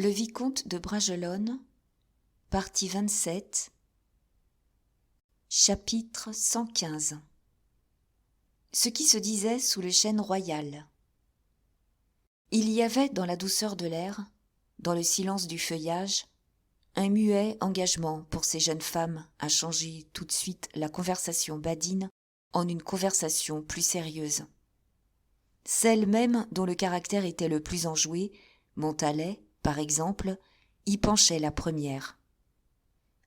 Le vicomte de Bragelonne, partie 27, chapitre 115. Ce qui se disait sous le chêne royal. Il y avait dans la douceur de l'air, dans le silence du feuillage, un muet engagement pour ces jeunes femmes à changer tout de suite la conversation badine en une conversation plus sérieuse. Celle même dont le caractère était le plus enjoué, Montalais, par exemple, y penchait la première.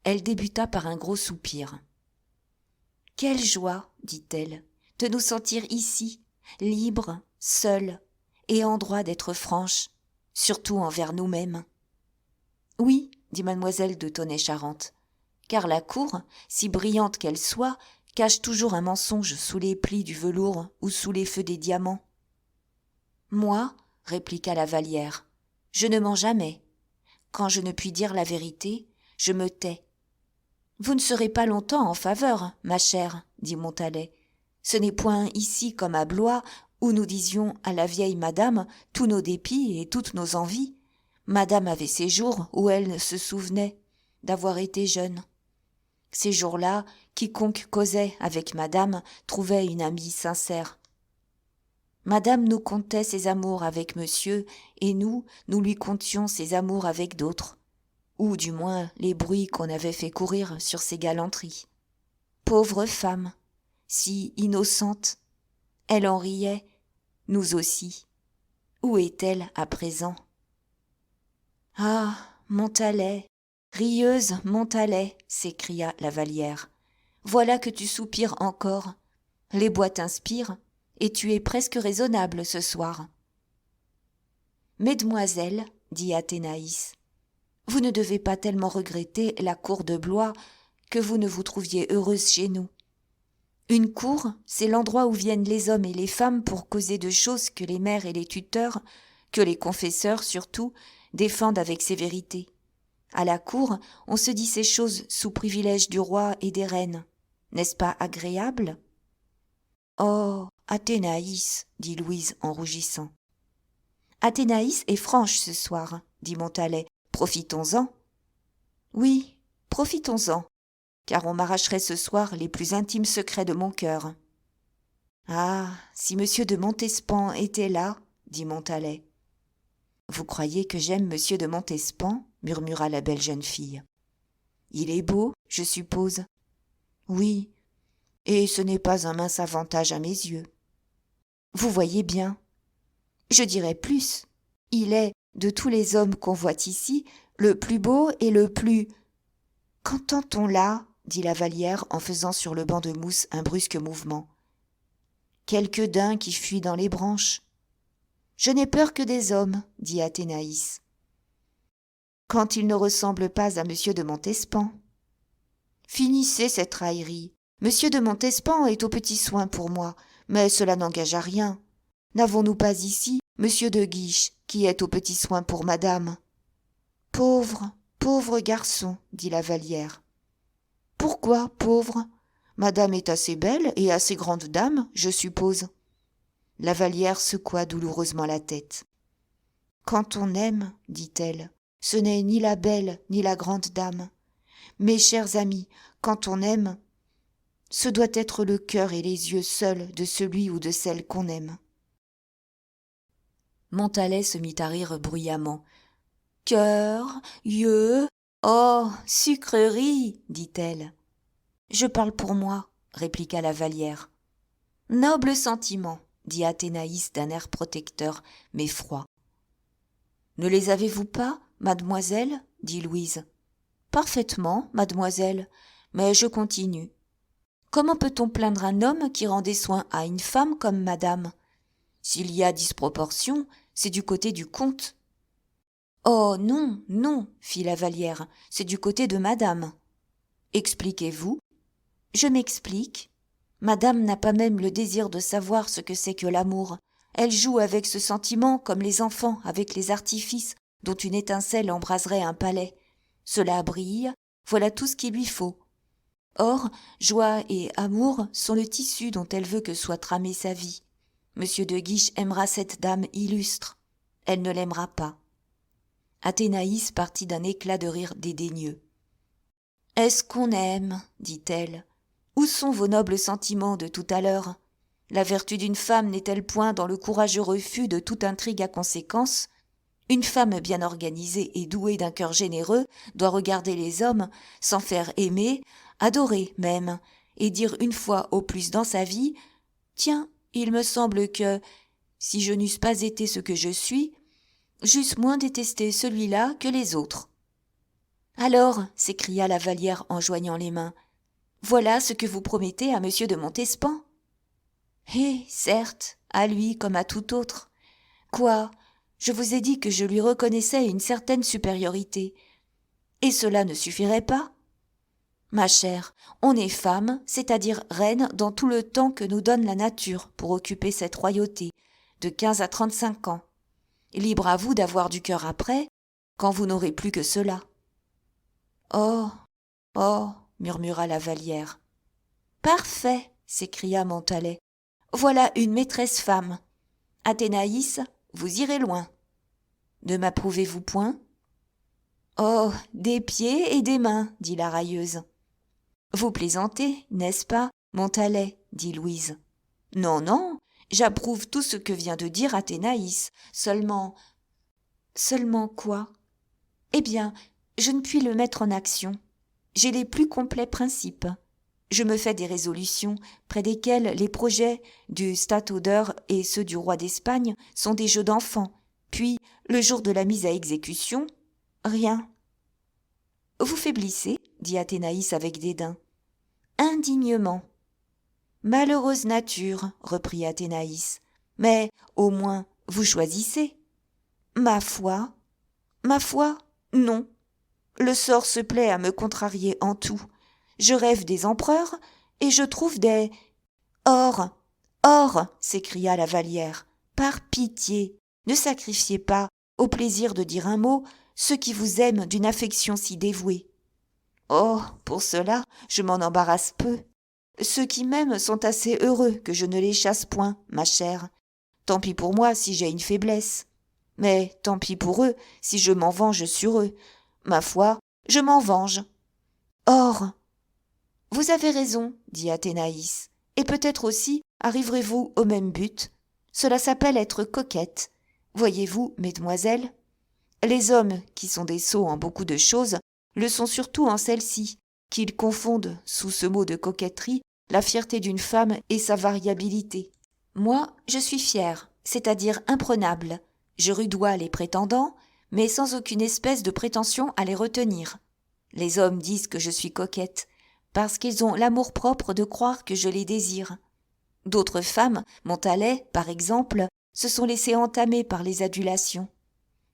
Elle débuta par un gros soupir. « Quelle joie, dit-elle, de nous sentir ici, libres, seuls, et en droit d'être franches, surtout envers nous-mêmes. » « Oui, dit mademoiselle de Tonnay-Charente, car la cour, si brillante qu'elle soit, cache toujours un mensonge sous les plis du velours ou sous les feux des diamants. »« Moi, répliqua la Vallière, je ne mens jamais. Quand je ne puis dire la vérité, je me tais. »« Vous ne serez pas longtemps en faveur, ma chère, dit Montalais. Ce n'est point ici comme à Blois, où nous disions à la vieille madame tous nos dépits et toutes nos envies. Madame avait ses jours où elle se souvenait d'avoir été jeune. Ces jours-là, quiconque causait avec madame trouvait une amie sincère. Madame nous contait ses amours avec monsieur, et nous lui contions ses amours avec d'autres, ou du moins les bruits qu'on avait fait courir sur ses galanteries. Pauvre femme, si innocente, elle en riait, nous aussi. Où est-elle à présent ? Ah, Montalais, rieuse Montalais, s'écria la Vallière. Voilà que tu soupires encore. Les bois t'inspirent, et tu es presque raisonnable ce soir. Mesdemoiselles, dit Athénaïs, vous ne devez pas tellement regretter la cour de Blois que vous ne vous trouviez heureuse chez nous. Une cour, c'est l'endroit où viennent les hommes et les femmes pour causer de choses que les mères et les tuteurs, que les confesseurs surtout, défendent avec sévérité. À la cour, on se dit ces choses sous privilège du roi et des reines. N'est-ce pas agréable ? Oh, Athénaïs, dit Louise en rougissant. Athénaïs est franche ce soir, dit Montalais. Profitons-en. Oui, profitons-en, car on m'arracherait ce soir les plus intimes secrets de mon cœur. Ah, si monsieur de Montespan était là, dit Montalais. Vous croyez que j'aime monsieur de Montespan ? Murmura la belle jeune fille. Il est beau, je suppose. Oui, et ce n'est pas un mince avantage à mes yeux. Vous voyez bien. Je dirais plus. Il est, de tous les hommes qu'on voit ici, le plus beau et le plus... Qu'entend-on là ? Dit la Vallière en faisant sur le banc de mousse un brusque mouvement. Quelque daim qui fuit dans les branches. Je n'ai peur que des hommes, dit Athénaïs. Quand ils ne ressemblent pas à monsieur de Montespan. Finissez cette raillerie. Monsieur de Montespan est aux petits soins pour moi, mais cela n'engage à rien. N'avons-nous pas ici monsieur de Guiche, qui est aux petits soins pour madame ? Pauvre, pauvre garçon, dit la Vallière. Pourquoi pauvre ? Madame est assez belle et assez grande dame, je suppose. La Vallière secoua douloureusement la tête. Quand on aime, dit-elle, ce n'est ni la belle ni la grande dame. Mes chers amis, quand on aime, ce doit être le cœur et les yeux seuls de celui ou de celle qu'on aime. Montalais se mit à rire bruyamment. « Cœur, yeux, oh, sucrerie !» dit-elle. « Je parle pour moi, » répliqua la Vallière. « Noble sentiment !» dit Athénaïs d'un air protecteur, mais froid. « Ne les avez-vous pas, mademoiselle ?» dit Louise. « Parfaitement, mademoiselle, mais je continue. Comment peut-on plaindre un homme qui rend des soins à une femme comme madame ? S'il y a disproportion, c'est du côté du comte. »« Oh non, non, fit la Vallière, c'est du côté de madame. »« Expliquez-vous. »« Je m'explique. Madame n'a pas même le désir de savoir ce que c'est que l'amour. Elle joue avec ce sentiment comme les enfants avec les artifices dont une étincelle embraserait un palais. Cela brille, voilà tout ce qu'il lui faut. Or, joie et amour sont le tissu dont elle veut que soit tramée sa vie. Monsieur de Guiche aimera cette dame illustre. Elle ne l'aimera pas. Athénaïs partit d'un éclat de rire dédaigneux. « Est-ce qu'on aime ?» dit-elle. « Où sont vos nobles sentiments de tout à l'heure ? La vertu d'une femme n'est-elle point dans le courageux refus de toute intrigue à conséquence ? Une femme bien organisée et douée d'un cœur généreux doit regarder les hommes, s'en faire aimer, adorer même, et dire une fois au plus dans sa vie « Tiens, il me semble que, si je n'eusse pas été ce que je suis, j'eusse moins détesté celui-là que les autres. » « Alors, s'écria la Vallière en joignant les mains, voilà ce que vous promettez à monsieur de Montespan ? Eh, certes, à lui comme à tout autre. Quoi, je vous ai dit que je lui reconnaissais une certaine supériorité. Et cela ne suffirait pas ? Ma chère, on est femme, c'est-à-dire reine dans tout le temps que nous donne la nature pour occuper cette royauté, de 15 à 35 ans. Libre à vous d'avoir du cœur après, quand vous n'aurez plus que cela. Oh, oh, murmura la Vallière. Parfait, s'écria Montalais. Voilà une maîtresse femme. Athénaïs, vous irez loin. Ne m'approuvez-vous point ? Oh, des pieds et des mains, dit la railleuse. Vous plaisantez, n'est-ce pas, Montalais, dit Louise. Non, non, j'approuve tout ce que vient de dire Athénaïs. Seulement quoi ? Eh bien, je ne puis le mettre en action. J'ai les plus complets principes. Je me fais des résolutions, près desquelles les projets du Stadtholder et ceux du roi d'Espagne sont des jeux d'enfants. Puis, le jour de la mise à exécution, rien. Vous faiblissez, dit Athénaïs avec dédain. Indignement. Malheureuse nature, reprit Athénaïs. Mais, au moins, vous choisissez. Ma foi, non. Le sort se plaît à me contrarier en tout. Je rêve des empereurs et je trouve des... Or, s'écria la Vallière, par pitié, ne sacrifiez pas, au plaisir de dire un mot, ceux qui vous aiment d'une affection si dévouée. Oh, pour cela, je m'en embarrasse peu. Ceux qui m'aiment sont assez heureux que je ne les chasse point, ma chère. Tant pis pour moi si j'ai une faiblesse. Mais tant pis pour eux si je m'en venge sur eux. Ma foi, je m'en venge. Or, vous avez raison, dit Athénaïs, et peut-être aussi arriverez-vous au même but. Cela s'appelle être coquette. Voyez-vous, mesdemoiselles, les hommes, qui sont des sots en beaucoup de choses, le sont surtout en celle-ci, qu'ils confondent, sous ce mot de coquetterie, la fierté d'une femme et sa variabilité. Moi, je suis fière, c'est-à-dire imprenable. Je rudoie les prétendants, mais sans aucune espèce de prétention à les retenir. Les hommes disent que je suis coquette, parce qu'ils ont l'amour-propre de croire que je les désire. D'autres femmes, Montalais, par exemple, se sont laissées entamer par les adulations.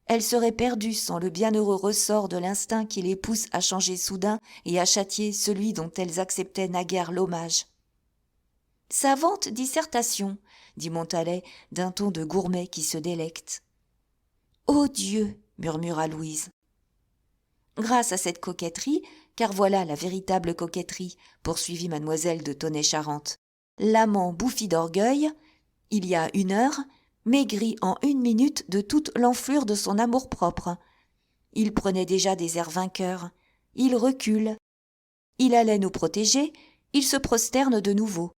Elles seraient perdues sans le bienheureux ressort de l'instinct qui les pousse à changer soudain et à châtier celui dont elles acceptaient naguère l'hommage. « Savante dissertation !» dit Montalais d'un ton de gourmet qui se délecte. « Ô Dieu !» murmura Louise. Grâce à cette coquetterie, car voilà la véritable coquetterie, poursuivit mademoiselle de Tonnay-Charente, l'amant bouffi d'orgueil, il y a 1 heure, maigrit en 1 minute de toute l'enflure de son amour-propre. Il prenait déjà des airs vainqueurs, il recule. Il allait nous protéger, il se prosterne de nouveau.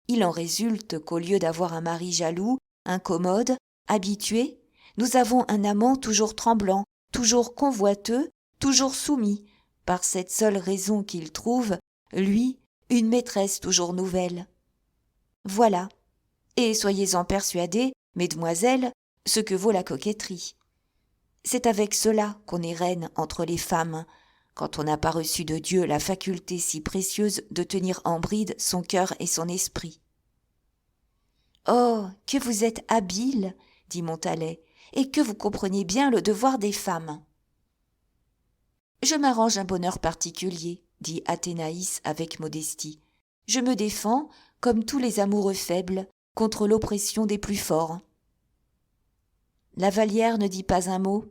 Il en résulte qu'au lieu d'avoir un mari jaloux, incommode, habitué, nous avons un amant toujours tremblant, toujours convoiteux, toujours soumis, par cette seule raison qu'il trouve, lui, une maîtresse toujours nouvelle. Voilà, et soyez-en persuadées, mesdemoiselles, ce que vaut la coquetterie. C'est avec cela qu'on est reine entre les femmes, quand on n'a pas reçu de Dieu la faculté si précieuse de tenir en bride son cœur et son esprit. « Oh, que vous êtes habile, dit Montalais, et que vous comprenez bien le devoir des femmes. »« Je m'arrange un bonheur particulier, dit Athénaïs avec modestie. Je me défends, comme tous les amoureux faibles, contre l'oppression des plus forts. » La Vallière ne dit pas un mot.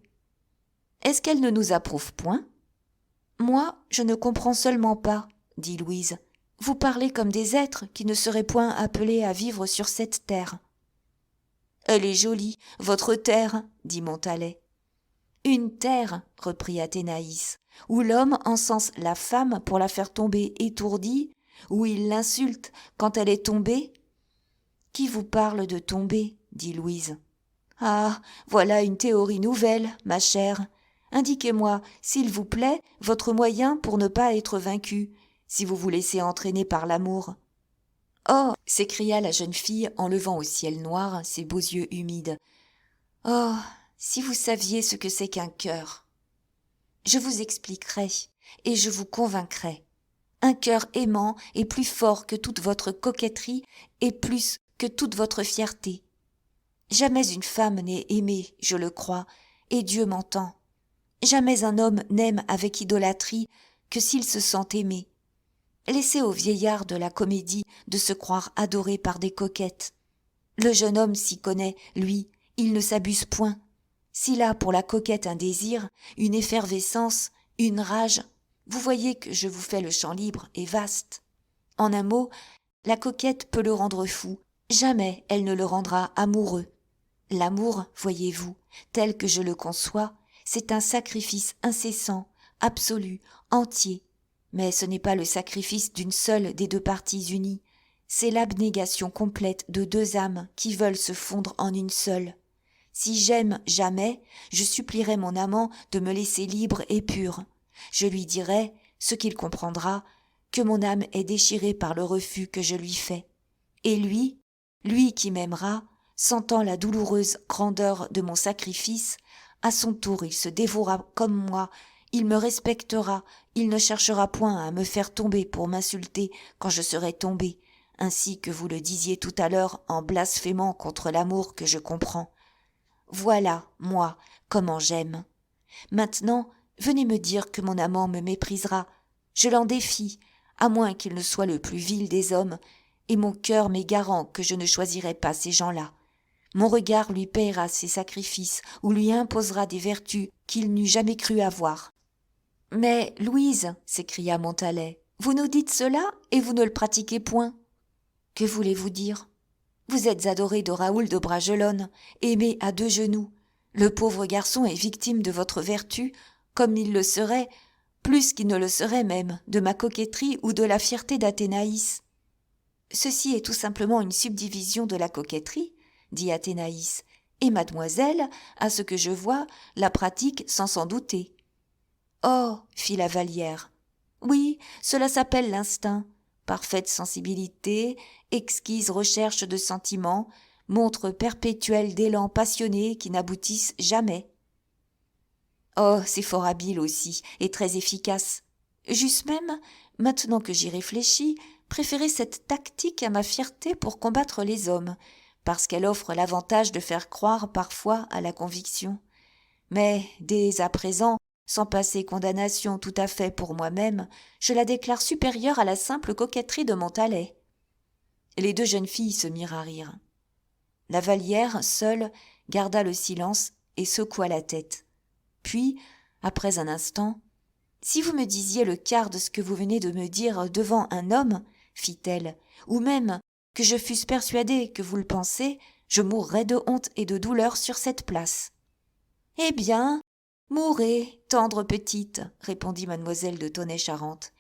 Est-ce qu'elle ne nous approuve point ? Moi, je ne comprends seulement pas, dit Louise. Vous parlez comme des êtres qui ne seraient point appelés à vivre sur cette terre. Elle est jolie, votre terre, dit Montalais. Une terre, reprit Athénaïs, où l'homme encense la femme pour la faire tomber étourdie, où il l'insulte quand elle est tombée. Qui vous parle de tomber, dit Louise. Ah, voilà une théorie nouvelle, ma chère. Indiquez-moi, s'il vous plaît, votre moyen pour ne pas être vaincu, si vous vous laissez entraîner par l'amour. Oh, s'écria la jeune fille en levant au ciel noir ses beaux yeux humides. Oh, si vous saviez ce que c'est qu'un cœur. Je vous expliquerai et je vous convaincrai. Un cœur aimant est plus fort que toute votre coquetterie et plus que toute votre fierté. Jamais une femme n'est aimée, je le crois, et Dieu m'entend. Jamais un homme n'aime avec idolâtrie que s'il se sent aimé. Laissez aux vieillards de la comédie de se croire adorés par des coquettes. Le jeune homme s'y connaît, lui, il ne s'abuse point. S'il a pour la coquette un désir, une effervescence, une rage, vous voyez que je vous fais le champ libre et vaste. En un mot, la coquette peut le rendre fou, jamais elle ne le rendra amoureux. L'amour, voyez-vous, tel que je le conçois, c'est un sacrifice incessant, absolu, entier. Mais ce n'est pas le sacrifice d'une seule des deux parties unies, c'est l'abnégation complète de deux âmes qui veulent se fondre en une seule. Si j'aime jamais, je supplierai mon amant de me laisser libre et pure. Je lui dirai, ce qu'il comprendra, que mon âme est déchirée par le refus que je lui fais. Et lui qui m'aimera, sentant la douloureuse grandeur de mon sacrifice, à son tour il se dévouera comme moi, il me respectera, il ne cherchera point à me faire tomber pour m'insulter quand je serai tombée, ainsi que vous le disiez tout à l'heure en blasphémant contre l'amour que je comprends. Voilà, moi, comment j'aime. Maintenant, venez me dire que mon amant me méprisera. Je l'en défie, à moins qu'il ne soit le plus vil des hommes, et mon cœur m'est garant que je ne choisirai pas ces gens-là. Mon regard lui paiera ses sacrifices ou lui imposera des vertus qu'il n'eût jamais cru avoir. Mais, Louise, s'écria Montalais, vous nous dites cela et vous ne le pratiquez point. Que voulez-vous dire? Vous êtes adorée de Raoul de Bragelonne, aimée à deux genoux. Le pauvre garçon est victime de votre vertu, comme il le serait, plus qu'il ne le serait même, de ma coquetterie ou de la fierté d'Athénaïs. Ceci est tout simplement une subdivision de la coquetterie, dit Athénaïs, et mademoiselle, à ce que je vois, la pratique sans s'en douter. Oh, fit la Vallière, oui, cela s'appelle l'instinct. Parfaite sensibilité, exquise recherche de sentiments, montre perpétuelle d'élan passionnés qui n'aboutissent jamais. Oh, c'est fort habile aussi, et très efficace. J'eusse même, maintenant que j'y réfléchis, préféré cette tactique à ma fierté pour combattre les hommes, parce qu'elle offre l'avantage de faire croire parfois à la conviction. Mais, dès à présent, sans passer condamnation tout à fait pour moi-même, je la déclare supérieure à la simple coquetterie de Montalais. Les deux jeunes filles se mirent à rire. La Vallière, seule, garda le silence et secoua la tête. Puis, après un instant, « Si vous me disiez le quart de ce que vous venez de me dire devant un homme, fit-elle, ou même que je fusse persuadée que vous le pensez, je mourrais de honte et de douleur sur cette place. » « Eh bien, mourez, tendre petite, répondit mademoiselle de Tonnay-Charente,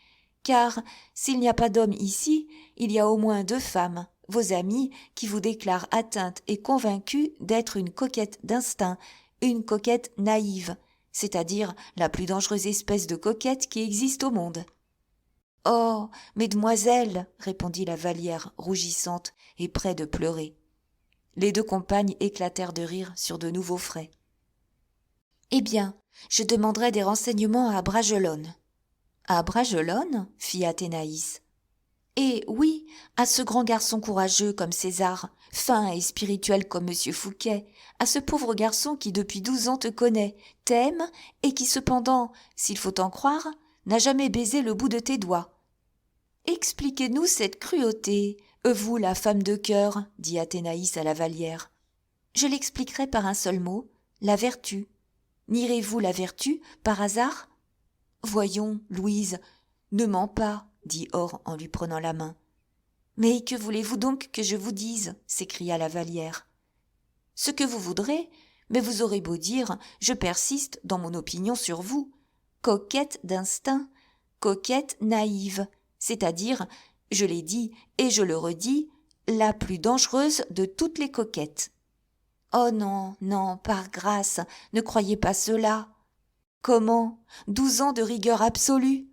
car s'il n'y a pas d'homme ici, il y a au moins deux femmes, vos amies, qui vous déclarent atteinte et convaincue d'être une coquette d'instinct, une coquette naïve, c'est-à-dire la plus dangereuse espèce de coquette qui existe au monde. « Oh, mesdemoiselles, répondit la Vallière, rougissante et près de pleurer. Les deux compagnes éclatèrent de rire sur de nouveaux frais. « Eh bien, je demanderai des renseignements à Bragelonne. »« À Bragelonne » fit Athénaïs. « Eh oui, à ce grand garçon courageux comme César, fin et spirituel comme monsieur Fouquet, à ce pauvre garçon qui depuis 12 ans te connaît, t'aime, et qui cependant, s'il faut en croire, n'a jamais baisé le bout de tes doigts. »« Expliquez-nous cette cruauté, vous la femme de cœur, dit Athénaïs à la Vallière. »« Je l'expliquerai par un seul mot, la vertu. » « Nierez-vous la vertu, par hasard ?»« Voyons, Louise, ne mens pas, dit Or en lui prenant la main. »« Mais que voulez-vous donc que je vous dise ?» s'écria la Vallière. « Ce que vous voudrez, Mais vous aurez beau dire, je persiste dans mon opinion sur vous. Coquette d'instinct, coquette naïve, c'est-à-dire, je l'ai dit et je le redis, la plus dangereuse de toutes les coquettes. Oh non, non, par grâce, ne croyez pas cela. Comment? 12 ans de rigueur absolue?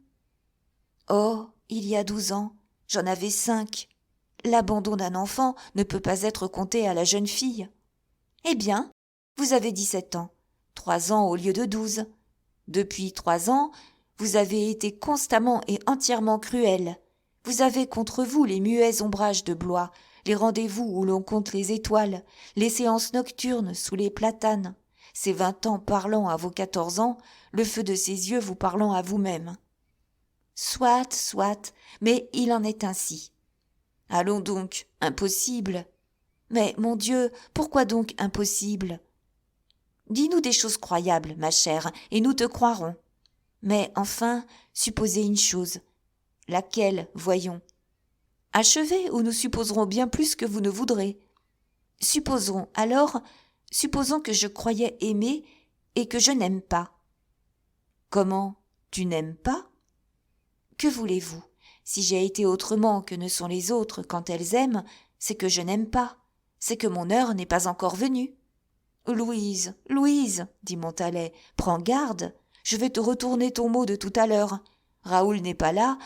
Oh, il y a 12 ans, j'en avais 5. L'abandon d'un enfant ne peut pas être compté à la jeune fille. Eh bien, vous avez 17 ans, 3 ans au lieu de 12. Depuis 3 ans, vous avez été constamment et entièrement cruel. Vous avez contre vous les muets ombrages de Blois, les rendez-vous où l'on compte les étoiles, les séances nocturnes sous les platanes, ces 20 ans parlant à vos 14 ans, le feu de ses yeux vous parlant à vous-même. Soit, soit, mais il en est ainsi. Allons donc, impossible. Mais, mon Dieu, pourquoi donc impossible? Dis-nous des choses croyables, ma chère, et nous te croirons. Mais enfin, supposez une chose. Laquelle, voyons? Achevez, ou nous supposerons bien plus que vous ne voudrez. Supposons que je croyais aimer et que je n'aime pas. Comment? Tu n'aimes pas? Que voulez-vous? Si j'ai été autrement que ne sont les autres quand elles aiment, c'est que je n'aime pas, c'est que mon heure n'est pas encore venue. Louise, Louise, dit Montalais, prends garde, je vais te retourner ton mot de tout à l'heure. Raoul n'est pas là,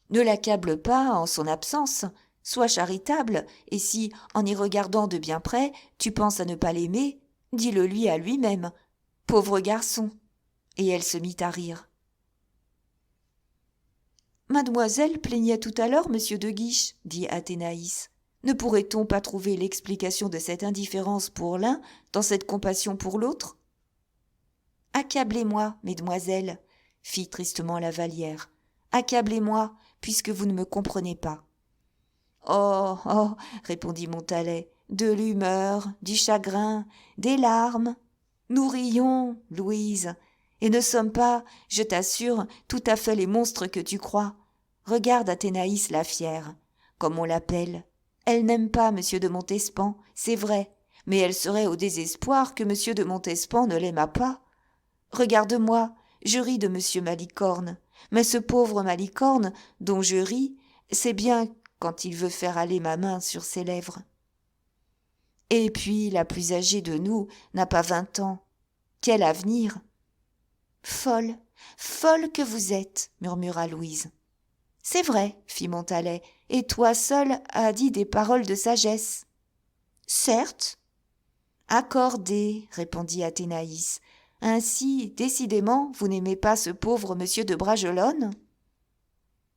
ne l'accable pas en son absence, sois charitable, et si, en y regardant de bien près, tu penses à ne pas l'aimer, dis-le lui à lui-même. Pauvre garçon. Et elle se mit à rire. Mademoiselle plaignait tout à l'heure monsieur de Guiche, dit Athénaïs. Ne pourrait-on pas trouver l'explication de cette indifférence pour l'un dans cette compassion pour l'autre? Accablez-moi, mesdemoiselles, fit tristement la Vallière. Accablez-moi, puisque vous ne me comprenez pas. Oh, oh, répondit Montalais, de l'humeur, du chagrin, des larmes. Nous rions, Louise, et ne sommes pas, je t'assure, tout à fait les monstres que tu crois. Regarde Athénaïs la fière, comme on l'appelle. Elle n'aime pas monsieur de Montespan, c'est vrai, mais elle serait au désespoir que monsieur de Montespan ne l'aimât pas. Regarde-moi, je ris de monsieur Malicorne, mais ce pauvre Malicorne, dont je ris, c'est bien quand il veut faire aller ma main sur ses lèvres. Et puis la plus âgée de nous n'a pas 20 ans. Quel avenir? Folle, folle que vous êtes, murmura Louise. C'est vrai, fit Montalais, et toi seul as dit des paroles de sagesse. Certes. Accordé, répondit Athénaïs. Ainsi, décidément, vous n'aimez pas ce pauvre monsieur de Bragelonne?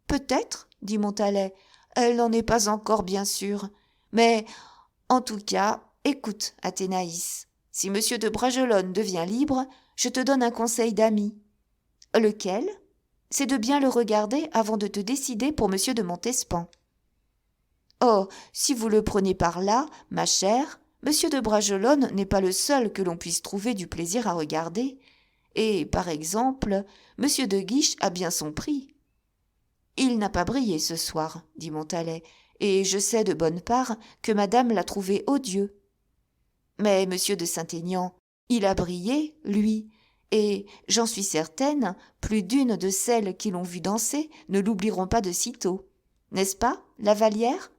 Peut-être, dit Montalais, elle n'en est pas encore bien sûre. Mais, en tout cas, écoute, Athénaïs, si monsieur de Bragelonne devient libre, je te donne un conseil d'ami. Lequel? C'est de bien le regarder avant de te décider pour monsieur de Montespan. Oh, si vous le prenez par là, ma chère, monsieur de Bragelonne n'est pas le seul que l'on puisse trouver du plaisir à regarder. Et, par exemple, monsieur de Guiche a bien son prix. Il n'a pas brillé ce soir, dit Montalais, et je sais de bonne part que madame l'a trouvé odieux. Mais monsieur de Saint-Aignan, il a brillé, lui, et, j'en suis certaine, plus d'une de celles qui l'ont vu danser ne l'oublieront pas de sitôt. N'est-ce pas, la Vallière?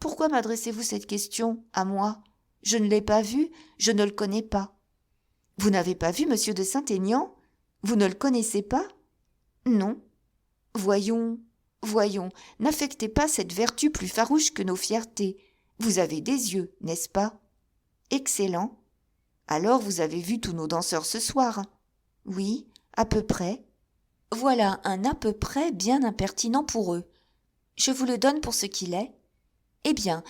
Pourquoi m'adressez-vous cette question à moi? Je ne l'ai pas vu, je ne le connais pas. Vous n'avez pas vu monsieur de Saint-Aignan? Vous ne le connaissez pas? Non. Voyons, n'affectez pas cette vertu plus farouche que nos fiertés. Vous avez des yeux, n'est-ce pas? Excellent. Alors vous avez vu tous nos danseurs ce soir? Oui, à peu près. Voilà un à peu près bien impertinent pour eux. Je vous le donne pour ce qu'il est. Eh bien,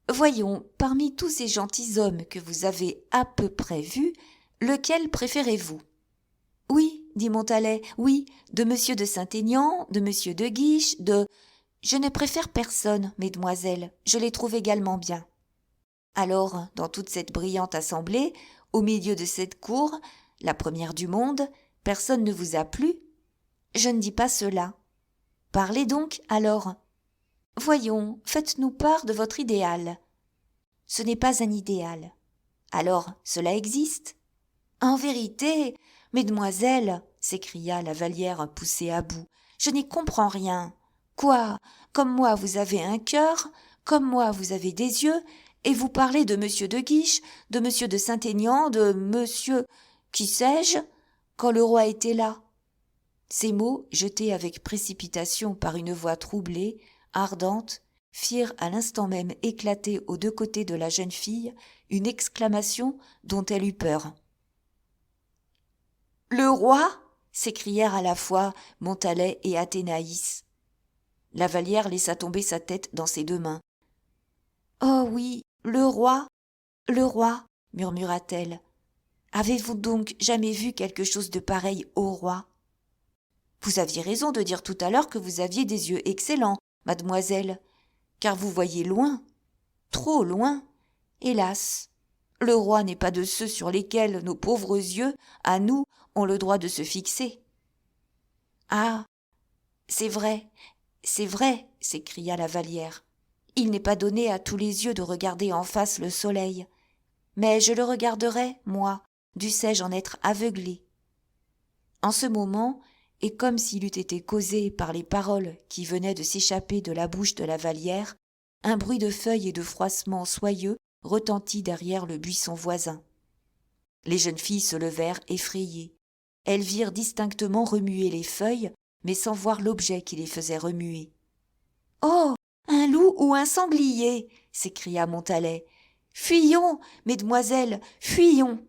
voyons, parmi tous ces gentilshommes que vous avez à peu près vus, lequel préférez-vous? Oui, dit Montalais, oui, de monsieur de Saint-Aignan, de monsieur de Guiche, de... Je ne préfère personne, mesdemoiselles, je les trouve également bien. Alors, dans toute cette brillante assemblée, au milieu de cette cour, la première du monde, personne ne vous a plu? Je ne dis pas cela. Parlez donc, alors. Voyons, faites-nous part de votre idéal. Ce n'est pas un idéal. Alors, cela existe. En vérité, mesdemoiselles, s'écria la Vallière poussée à bout, je n'y comprends rien. Quoi? Comme moi vous avez un cœur, comme moi vous avez des yeux, et vous parlez de monsieur de Guiche, de monsieur de Saint-Aignan, de monsieur, qui sais-je, quand le roi était là. Ces mots, jetés avec précipitation par une voix troublée, ardente, firent à l'instant même éclater aux deux côtés de la jeune fille une exclamation dont elle eut peur. « Le roi » s'écrièrent à la fois Montalais et Athénaïs. La Vallière laissa tomber sa tête dans ses deux mains. « Oh oui, le roi, murmura-t-elle. « Avez-vous donc jamais vu quelque chose de pareil au roi ?» Vous aviez raison de dire tout à l'heure que vous aviez des yeux excellents, mademoiselle, car vous voyez loin, trop loin. Hélas, le roi n'est pas de ceux sur lesquels nos pauvres yeux, à nous, ont le droit de se fixer. Ah, c'est vrai, s'écria la Vallière. Il n'est pas donné à tous les yeux de regarder en face le soleil. Mais je le regarderai, moi, dussé-je en être aveuglée. En ce moment, et comme s'il eût été causé par les paroles qui venaient de s'échapper de la bouche de la Vallière, un bruit de feuilles et de froissements soyeux retentit derrière le buisson voisin. Les jeunes filles se levèrent effrayées. Elles virent distinctement remuer les feuilles, mais sans voir l'objet qui les faisait remuer. « Oh, un loup ou un sanglier !» s'écria Montalais. « Fuyons, mesdemoiselles, fuyons !»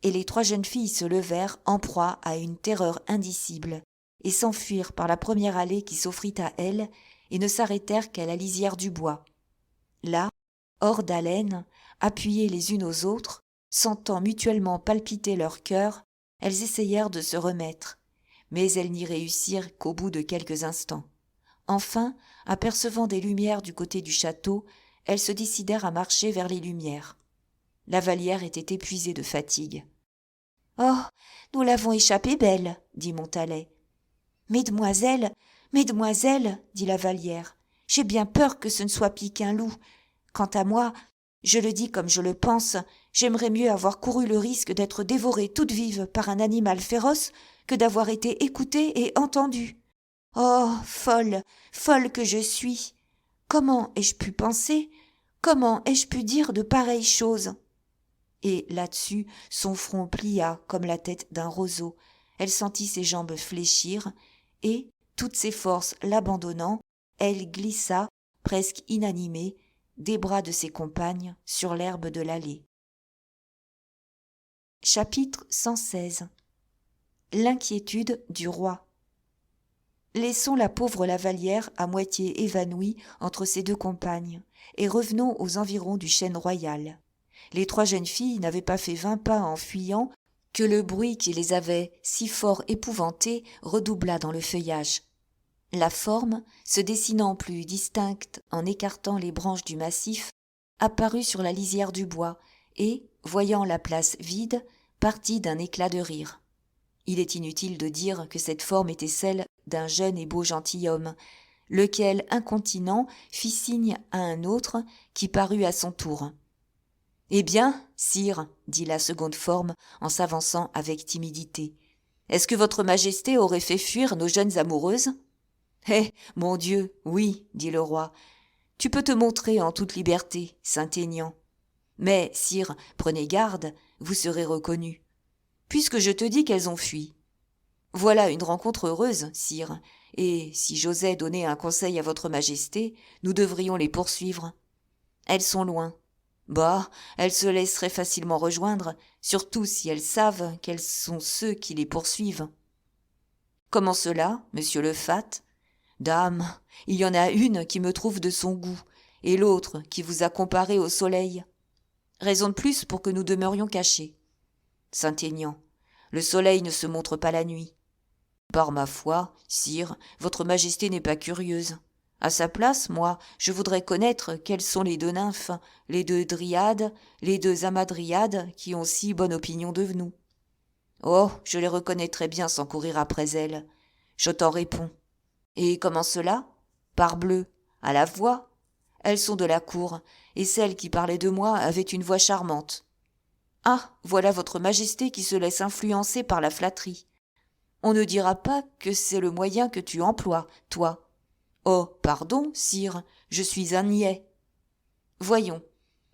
Et les trois jeunes filles se levèrent en proie à une terreur indicible et s'enfuirent par la première allée qui s'offrit à elles et ne s'arrêtèrent qu'à la lisière du bois. Là, hors d'haleine, appuyées les unes aux autres, sentant mutuellement palpiter leur cœur, elles essayèrent de se remettre, mais elles n'y réussirent qu'au bout de quelques instants. Enfin, apercevant des lumières du côté du château, elles se décidèrent à marcher vers les lumières. La Vallière était épuisée de fatigue. « Oh, nous l'avons échappé belle, dit Montalais. « Mesdemoiselles, dit la Vallière, j'ai bien peur que ce ne soit pis qu'un loup. Quant à moi, je le dis comme je le pense, j'aimerais mieux avoir couru le risque d'être dévorée toute vive par un animal féroce que d'avoir été écoutée et entendue. Oh, folle que je suis! Comment ai-je pu penser? Comment ai-je pu dire de pareilles choses ?» Et là-dessus, son front plia comme la tête d'un roseau. Elle sentit ses jambes fléchir, et, toutes ses forces l'abandonnant, elle glissa, presque inanimée, des bras de ses compagnes sur l'herbe de l'allée. Chapitre 116. L'inquiétude du roi. Laissons la pauvre Lavallière à moitié évanouie entre ses deux compagnes, et revenons aux environs du chêne royal. Les trois jeunes filles n'avaient pas fait 20 pas en fuyant que le bruit qui les avait si fort épouvantées redoubla dans le feuillage. La forme, se dessinant plus distincte en écartant les branches du massif, apparut sur la lisière du bois et, voyant la place vide, partit d'un éclat de rire. Il est inutile de dire que cette forme était celle d'un jeune et beau gentilhomme, lequel, incontinent, fit signe à un autre qui parut à son tour. « Eh bien, sire, dit la seconde forme en s'avançant avec timidité, est-ce que votre majesté aurait fait fuir nos jeunes amoureuses ? » « Eh, mon Dieu, oui, dit le roi, tu peux te montrer en toute liberté, Saint-Aignan. Mais, sire, prenez garde, vous serez reconnu, puisque je te dis qu'elles ont fui. Voilà une rencontre heureuse, sire, et si j'osais donner un conseil à votre majesté, nous devrions les poursuivre. Elles sont loin. Bah, elles se laisseraient facilement rejoindre, surtout si elles savent quels sont ceux qui les poursuivent. Comment cela, monsieur le fat ? Dame, il y en a une qui me trouve de son goût, et l'autre qui vous a comparé au soleil. Raison de plus pour que nous demeurions cachés. Saint-Aignan, le soleil ne se montre pas la nuit. Par ma foi, sire, votre majesté n'est pas curieuse. À sa place, moi, je voudrais connaître quelles sont les deux nymphes, les deux dryades, les deux amadryades qui ont si bonne opinion de nous. Oh, je les reconnaîtrais bien sans courir après elles. Je t'en réponds. Et comment cela ? Parbleu, à la voix. Elles sont de la cour, et celle qui parlait de moi avait une voix charmante. Ah, voilà votre majesté qui se laisse influencer par la flatterie. On ne dira pas que c'est le moyen que tu emploies, toi. Oh, pardon, sire, je suis un niais. Voyons,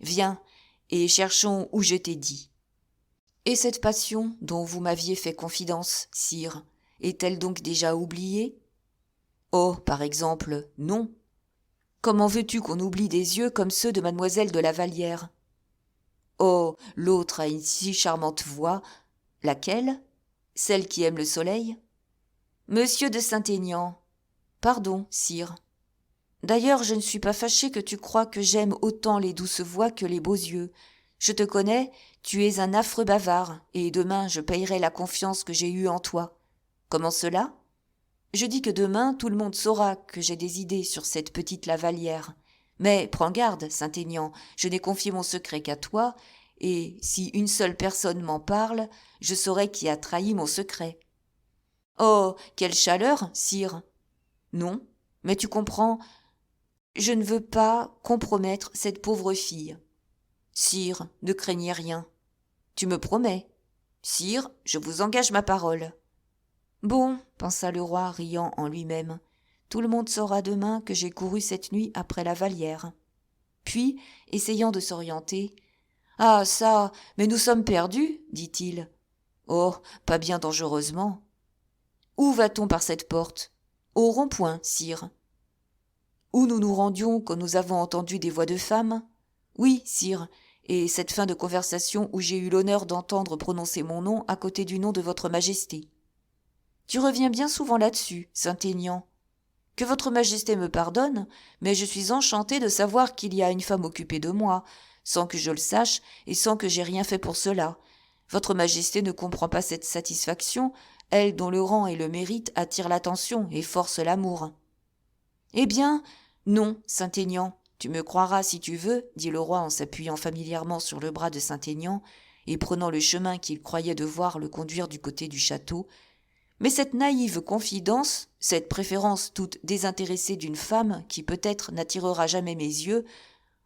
viens, et cherchons où je t'ai dit. Et cette passion dont vous m'aviez fait confidence, sire, est-elle donc déjà oubliée? Oh, par exemple, non. Comment veux-tu qu'on oublie des yeux comme ceux de mademoiselle de la Vallière? Oh, l'autre a une si charmante voix. Laquelle? Celle qui aime le soleil? Monsieur de Saint-Aignan. Pardon, sire. D'ailleurs, je ne suis pas fâchée que tu crois que j'aime autant les douces voix que les beaux yeux. Je te connais, tu es un affreux bavard, et demain je payerai la confiance que j'ai eue en toi. Comment cela? Je dis que demain tout le monde saura que j'ai des idées sur cette petite Lavallière. Mais prends garde, Saint-Aignan, je n'ai confié mon secret qu'à toi, et si une seule personne m'en parle, je saurai qui a trahi mon secret. Oh, quelle chaleur, sire! Non, mais tu comprends, je ne veux pas compromettre cette pauvre fille. Sire, ne craignez rien. Tu me promets? Sire, je vous engage ma parole. Bon, pensa le roi, riant en lui-même, tout le monde saura demain que j'ai couru cette nuit après la Vallière. Puis, essayant de s'orienter, ah ça, mais nous sommes perdus, dit-il. Oh, pas bien dangereusement. Où va-t-on par cette porte? Au rond-point, sire. Où nous nous rendions quand nous avons entendu des voix de femmes? Oui, sire, et cette fin de conversation où j'ai eu l'honneur d'entendre prononcer mon nom à côté du nom de votre majesté. Tu reviens bien souvent là-dessus, Saint-Aignan. Que votre majesté me pardonne, mais je suis enchantée de savoir qu'il y a une femme occupée de moi, sans que je le sache et sans que j'aie rien fait pour cela. Votre majesté ne comprend pas cette satisfaction, elle dont le rang et le mérite attirent l'attention et forcent l'amour. Eh bien, non, Saint-Aignan, tu me croiras si tu veux, dit le roi en s'appuyant familièrement sur le bras de Saint-Aignan et prenant le chemin qu'il croyait devoir le conduire du côté du château. Mais cette naïve confidence, cette préférence toute désintéressée d'une femme qui peut-être n'attirera jamais mes yeux,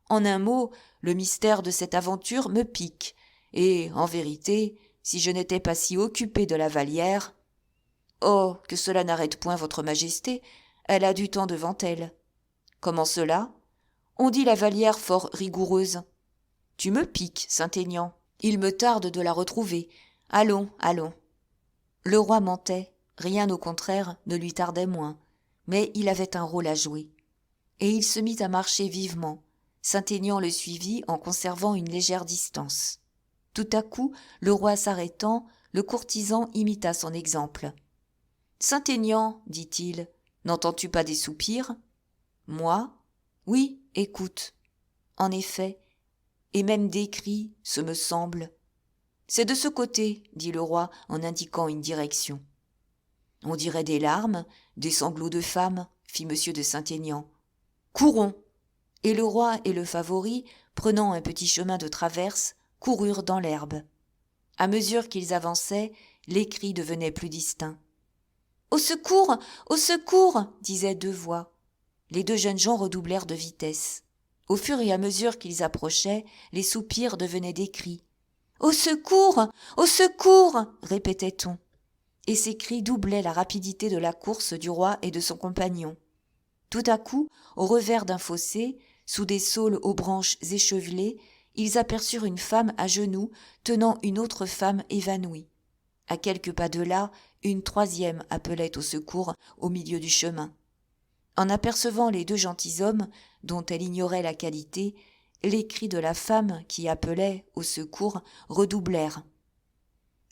en un mot, le mystère de cette aventure me pique, et, en vérité, si je n'étais pas si occupée de la Vallière... Oh, que cela n'arrête point votre majesté, elle a du temps devant elle. Comment cela? On dit la Vallière fort rigoureuse. Tu me piques, Saint-Aignan, il me tarde de la retrouver. Allons, allons. Le roi mentait, rien au contraire ne lui tardait moins, mais il avait un rôle à jouer. Et il se mit à marcher vivement. Saint-Aignan le suivit en conservant une légère distance. Tout à coup, le roi s'arrêtant, le courtisan imita son exemple. « Saint-Aignan, dit-il, n'entends-tu pas des soupirs ?»« Moi ? Oui, écoute. En effet, et même des cris, ce me semble. » C'est de ce côté, dit le roi en indiquant une direction. On dirait des larmes, des sanglots de femme, fit monsieur de Saint-Aignan. Courons. Et le roi et le favori, prenant un petit chemin de traverse, coururent dans l'herbe. À mesure qu'ils avançaient, les cris devenaient plus distincts. Au secours! Au secours! Disaient deux voix. Les deux jeunes gens redoublèrent de vitesse. Au fur et à mesure qu'ils approchaient, les soupirs devenaient des cris. Au secours! Au secours! Répétait-on. Et ces cris doublaient la rapidité de la course du roi et de son compagnon. Tout à coup, au revers d'un fossé, sous des saules aux branches échevelées, ils aperçurent une femme à genoux tenant une autre femme évanouie. À quelques pas de là, une troisième appelait au secours au milieu du chemin. En apercevant les deux gentilshommes, dont elle ignorait la qualité, les cris de la femme qui appelait au secours redoublèrent.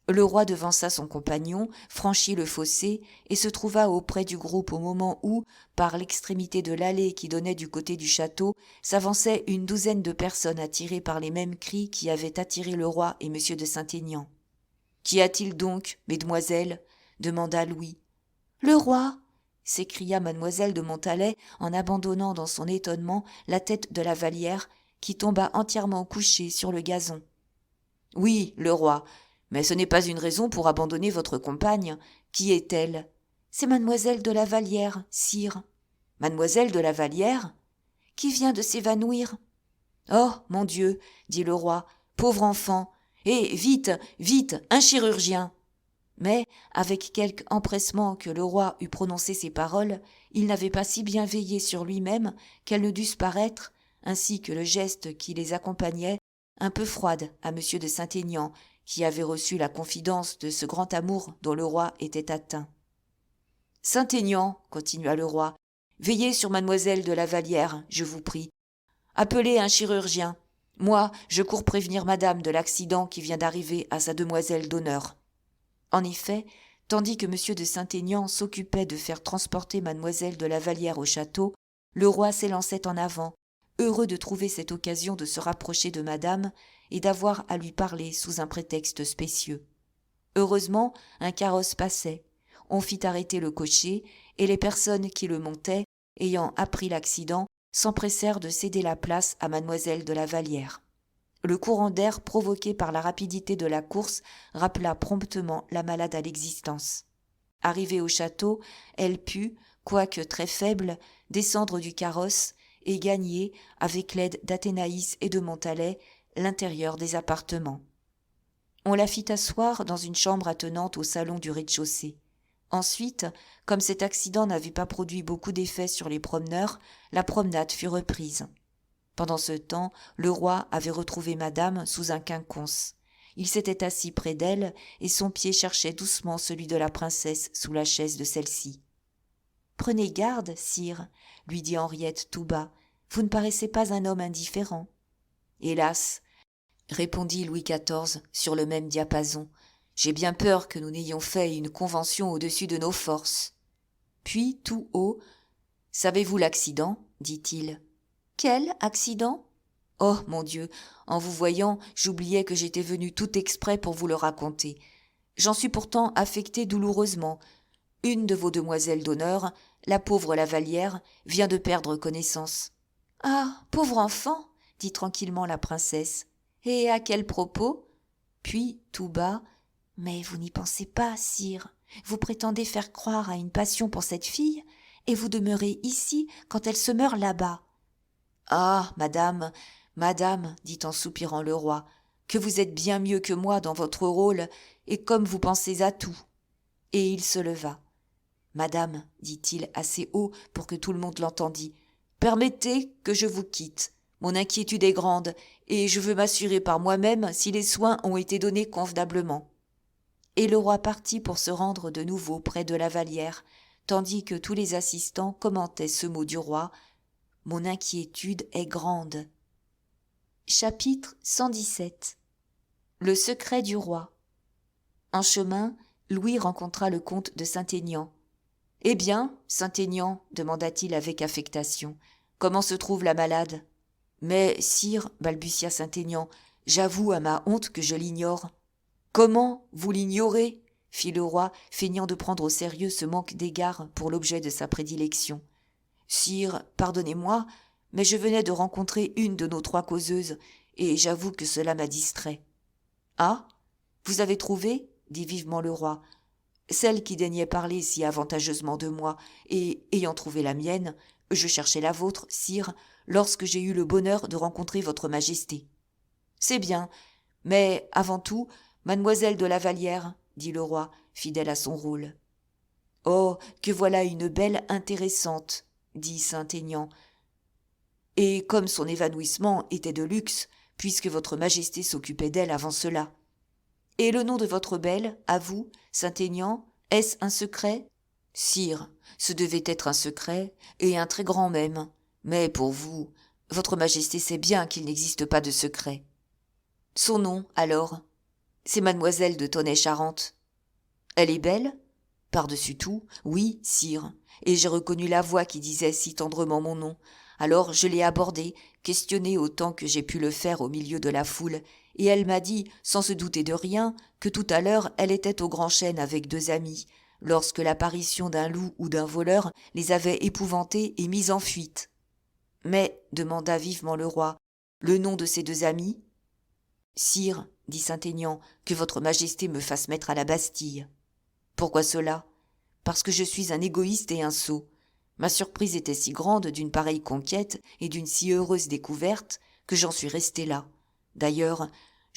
Le roi devança son compagnon, franchit le fossé et se trouva auprès du groupe au moment où, par l'extrémité de l'allée qui donnait du côté du château, s'avançait une douzaine de personnes attirées par les mêmes cris qui avaient attiré le roi et monsieur de Saint-Aignan. « Qu'y a-t-il donc, mesdemoiselles » demanda Louis. « Le roi » s'écria mademoiselle de Montalais en abandonnant dans son étonnement la tête de la Vallière qui tomba entièrement couchée sur le gazon. « Oui, le roi, mais ce n'est pas une raison pour abandonner votre compagne. Qui est-elle ? » ?»« C'est mademoiselle de la Vallière, sire. »« Mademoiselle de la Vallière ? Qui vient de s'évanouir. »« Oh, mon Dieu, dit le roi, pauvre enfant, Eh, vite, vite, un chirurgien !» Mais, avec quelque empressement que le roi eût prononcé ces paroles, il n'avait pas si bien veillé sur lui-même qu'elles ne dussent paraître, ainsi que le geste qui les accompagnait, un peu froides à M. de Saint-Aignan, qui avait reçu la confidence de ce grand amour dont le roi était atteint. « Saint-Aignan, continua le roi, veillez sur mademoiselle de la Vallière, je vous prie. Appelez un chirurgien. Moi, je cours prévenir madame de l'accident qui vient d'arriver à sa demoiselle d'honneur. » En effet, tandis que M. de Saint-Aignan s'occupait de faire transporter mademoiselle de la Vallière au château, le roi s'élançait en avant, heureux de trouver cette occasion de se rapprocher de madame et d'avoir à lui parler sous un prétexte spécieux. Heureusement, un carrosse passait. On fit arrêter le cocher, et les personnes qui le montaient, ayant appris l'accident, s'empressèrent de céder la place à mademoiselle de la Vallière. Le courant d'air provoqué par la rapidité de la course rappela promptement la malade à l'existence. Arrivée au château, elle put, quoique très faible, descendre du carrosse et gagner, avec l'aide d'Athénaïs et de Montalais, l'intérieur des appartements. On la fit asseoir dans une chambre attenante au salon du rez-de-chaussée. Ensuite, comme cet accident n'avait pas produit beaucoup d'effet sur les promeneurs, la promenade fut reprise. Pendant ce temps, le roi avait retrouvé madame sous un quinconce. Il s'était assis près d'elle et son pied cherchait doucement celui de la princesse sous la chaise de celle-ci. « Prenez garde, sire, » lui dit Henriette tout bas, « vous ne paraissez pas un homme indifférent. »« Hélas !» répondit Louis XIV sur le même diapason, « j'ai bien peur que nous n'ayons fait une convention au-dessus de nos forces. » Puis, tout haut, « Savez-vous l'accident ?» dit-il. « Quel accident ? Oh, mon Dieu, en vous voyant, j'oubliais que j'étais venu tout exprès pour vous le raconter. J'en suis pourtant affecté douloureusement. Une de vos demoiselles d'honneur, la pauvre Lavallière, vient de perdre connaissance. »« Ah, pauvre enfant !» dit tranquillement la princesse. « Et à quel propos ?» Puis, tout bas, « Mais vous n'y pensez pas, sire. Vous prétendez faire croire à une passion pour cette fille, et vous demeurez ici quand elle se meurt là-bas. »« Ah, madame, madame, dit en soupirant le roi, que vous êtes bien mieux que moi dans votre rôle, et comme vous pensez à tout. » Et il se leva. « Madame, dit-il assez haut pour que tout le monde l'entendît, permettez que je vous quitte. Mon inquiétude est grande, et je veux m'assurer par moi-même si les soins ont été donnés convenablement. » Et le roi partit pour se rendre de nouveau près de la Vallière, tandis que tous les assistants commentaient ce mot du roi. « Mon inquiétude est grande. » Chapitre 117. Le secret du roi. En chemin, Louis rencontra le comte de Saint-Aignan. « Eh bien, Saint-Aignan, demanda-t-il avec affectation, comment se trouve la malade ? » « Mais, sire, balbutia Saint-Aignan, j'avoue à ma honte que je l'ignore. »« Comment, vous l'ignorez ?» fit le roi, feignant de prendre au sérieux ce manque d'égard pour l'objet de sa prédilection. « Sire, pardonnez-moi, mais je venais de rencontrer une de nos 3 causeuses, et j'avoue que cela m'a distrait. »« Ah, vous avez trouvé ?» dit vivement le roi. « Celle qui daignait parler si avantageusement de moi, et, ayant trouvé la mienne, je cherchais la vôtre, sire, lorsque j'ai eu le bonheur de rencontrer votre majesté. »« C'est bien, mais, avant tout, mademoiselle de la Vallière, » dit le roi, fidèle à son rôle. « Oh, que voilà une belle intéressante, » dit Saint-Aignan, « et comme son évanouissement était de luxe, puisque votre majesté s'occupait d'elle avant cela. Et le nom de votre belle, à vous, Saint-Aignan, est-ce un secret ? » ?»« Sire, ce devait être un secret, et un très grand même. Mais pour vous, votre majesté sait bien qu'il n'existe pas de secret. »« Son nom, alors ? » ?»« C'est mademoiselle de Tonnay-Charente. »« Elle est belle ? » ?»« Par-dessus tout, oui, sire, et j'ai reconnu la voix qui disait si tendrement mon nom. Alors je l'ai abordée, questionnée autant que j'ai pu le faire au milieu de la foule, et elle m'a dit, sans se douter de rien, que tout à l'heure elle était au Grand Chêne avec 2 amis, lorsque l'apparition d'un loup ou d'un voleur les avait épouvantés et mis en fuite. »« Mais, demanda vivement le roi, le nom de ces 2 amis ? » ?»« Sire, dit Saint-Aignan, que votre majesté me fasse mettre à la Bastille. »« Pourquoi cela ? » ?»« Parce que je suis un égoïste et un sot. Ma surprise était si grande d'une pareille conquête et d'une si heureuse découverte que j'en suis resté là. D'ailleurs,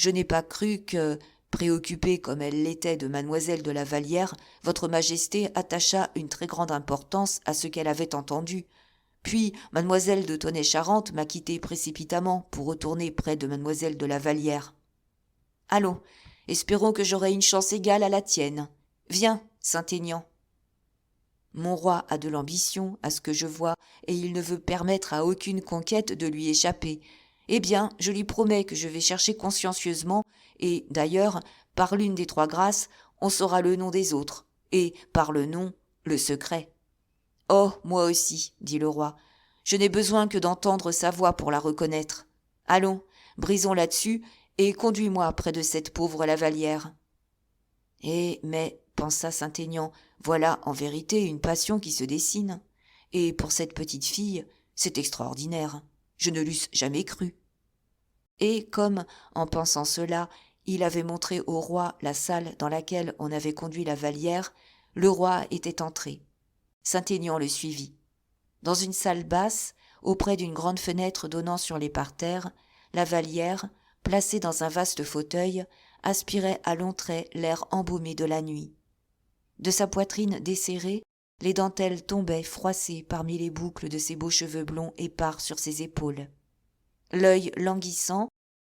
Je n'ai pas cru que, préoccupée comme elle l'était de mademoiselle de la Vallière, votre Majesté attachât une très grande importance à ce qu'elle avait entendu. Puis mademoiselle de Tonnay-Charente m'a quitté précipitamment pour retourner près de mademoiselle de la Vallière. Allons, espérons que j'aurai une chance égale à la tienne. Viens, Saint-Aignan. Mon roi a de l'ambition, à ce que je vois, et il ne veut permettre à aucune conquête de lui échapper. Eh bien, je lui promets que je vais chercher consciencieusement, et, d'ailleurs, par l'une des trois grâces, on saura le nom des autres, et, par le nom, le secret. Oh, moi aussi, dit le roi, je n'ai besoin que d'entendre sa voix pour la reconnaître. Allons, brisons là-dessus, et conduis-moi près de cette pauvre Lavallière. Eh, mais, pensa Saint-Aignan, voilà en vérité une passion qui se dessine. Et pour cette petite fille, c'est extraordinaire. Je ne l'eusse jamais cru. Et comme, en pensant cela, il avait montré au roi la salle dans laquelle on avait conduit la Vallière, le roi était entré. Saint-Aignan le suivit. Dans une salle basse, auprès d'une grande fenêtre donnant sur les parterres, la Vallière, placée dans un vaste fauteuil, aspirait à longs traits l'air embaumé de la nuit. De sa poitrine desserrée, les dentelles tombaient froissées parmi les boucles de ses beaux cheveux blonds épars sur ses épaules. L'œil languissant,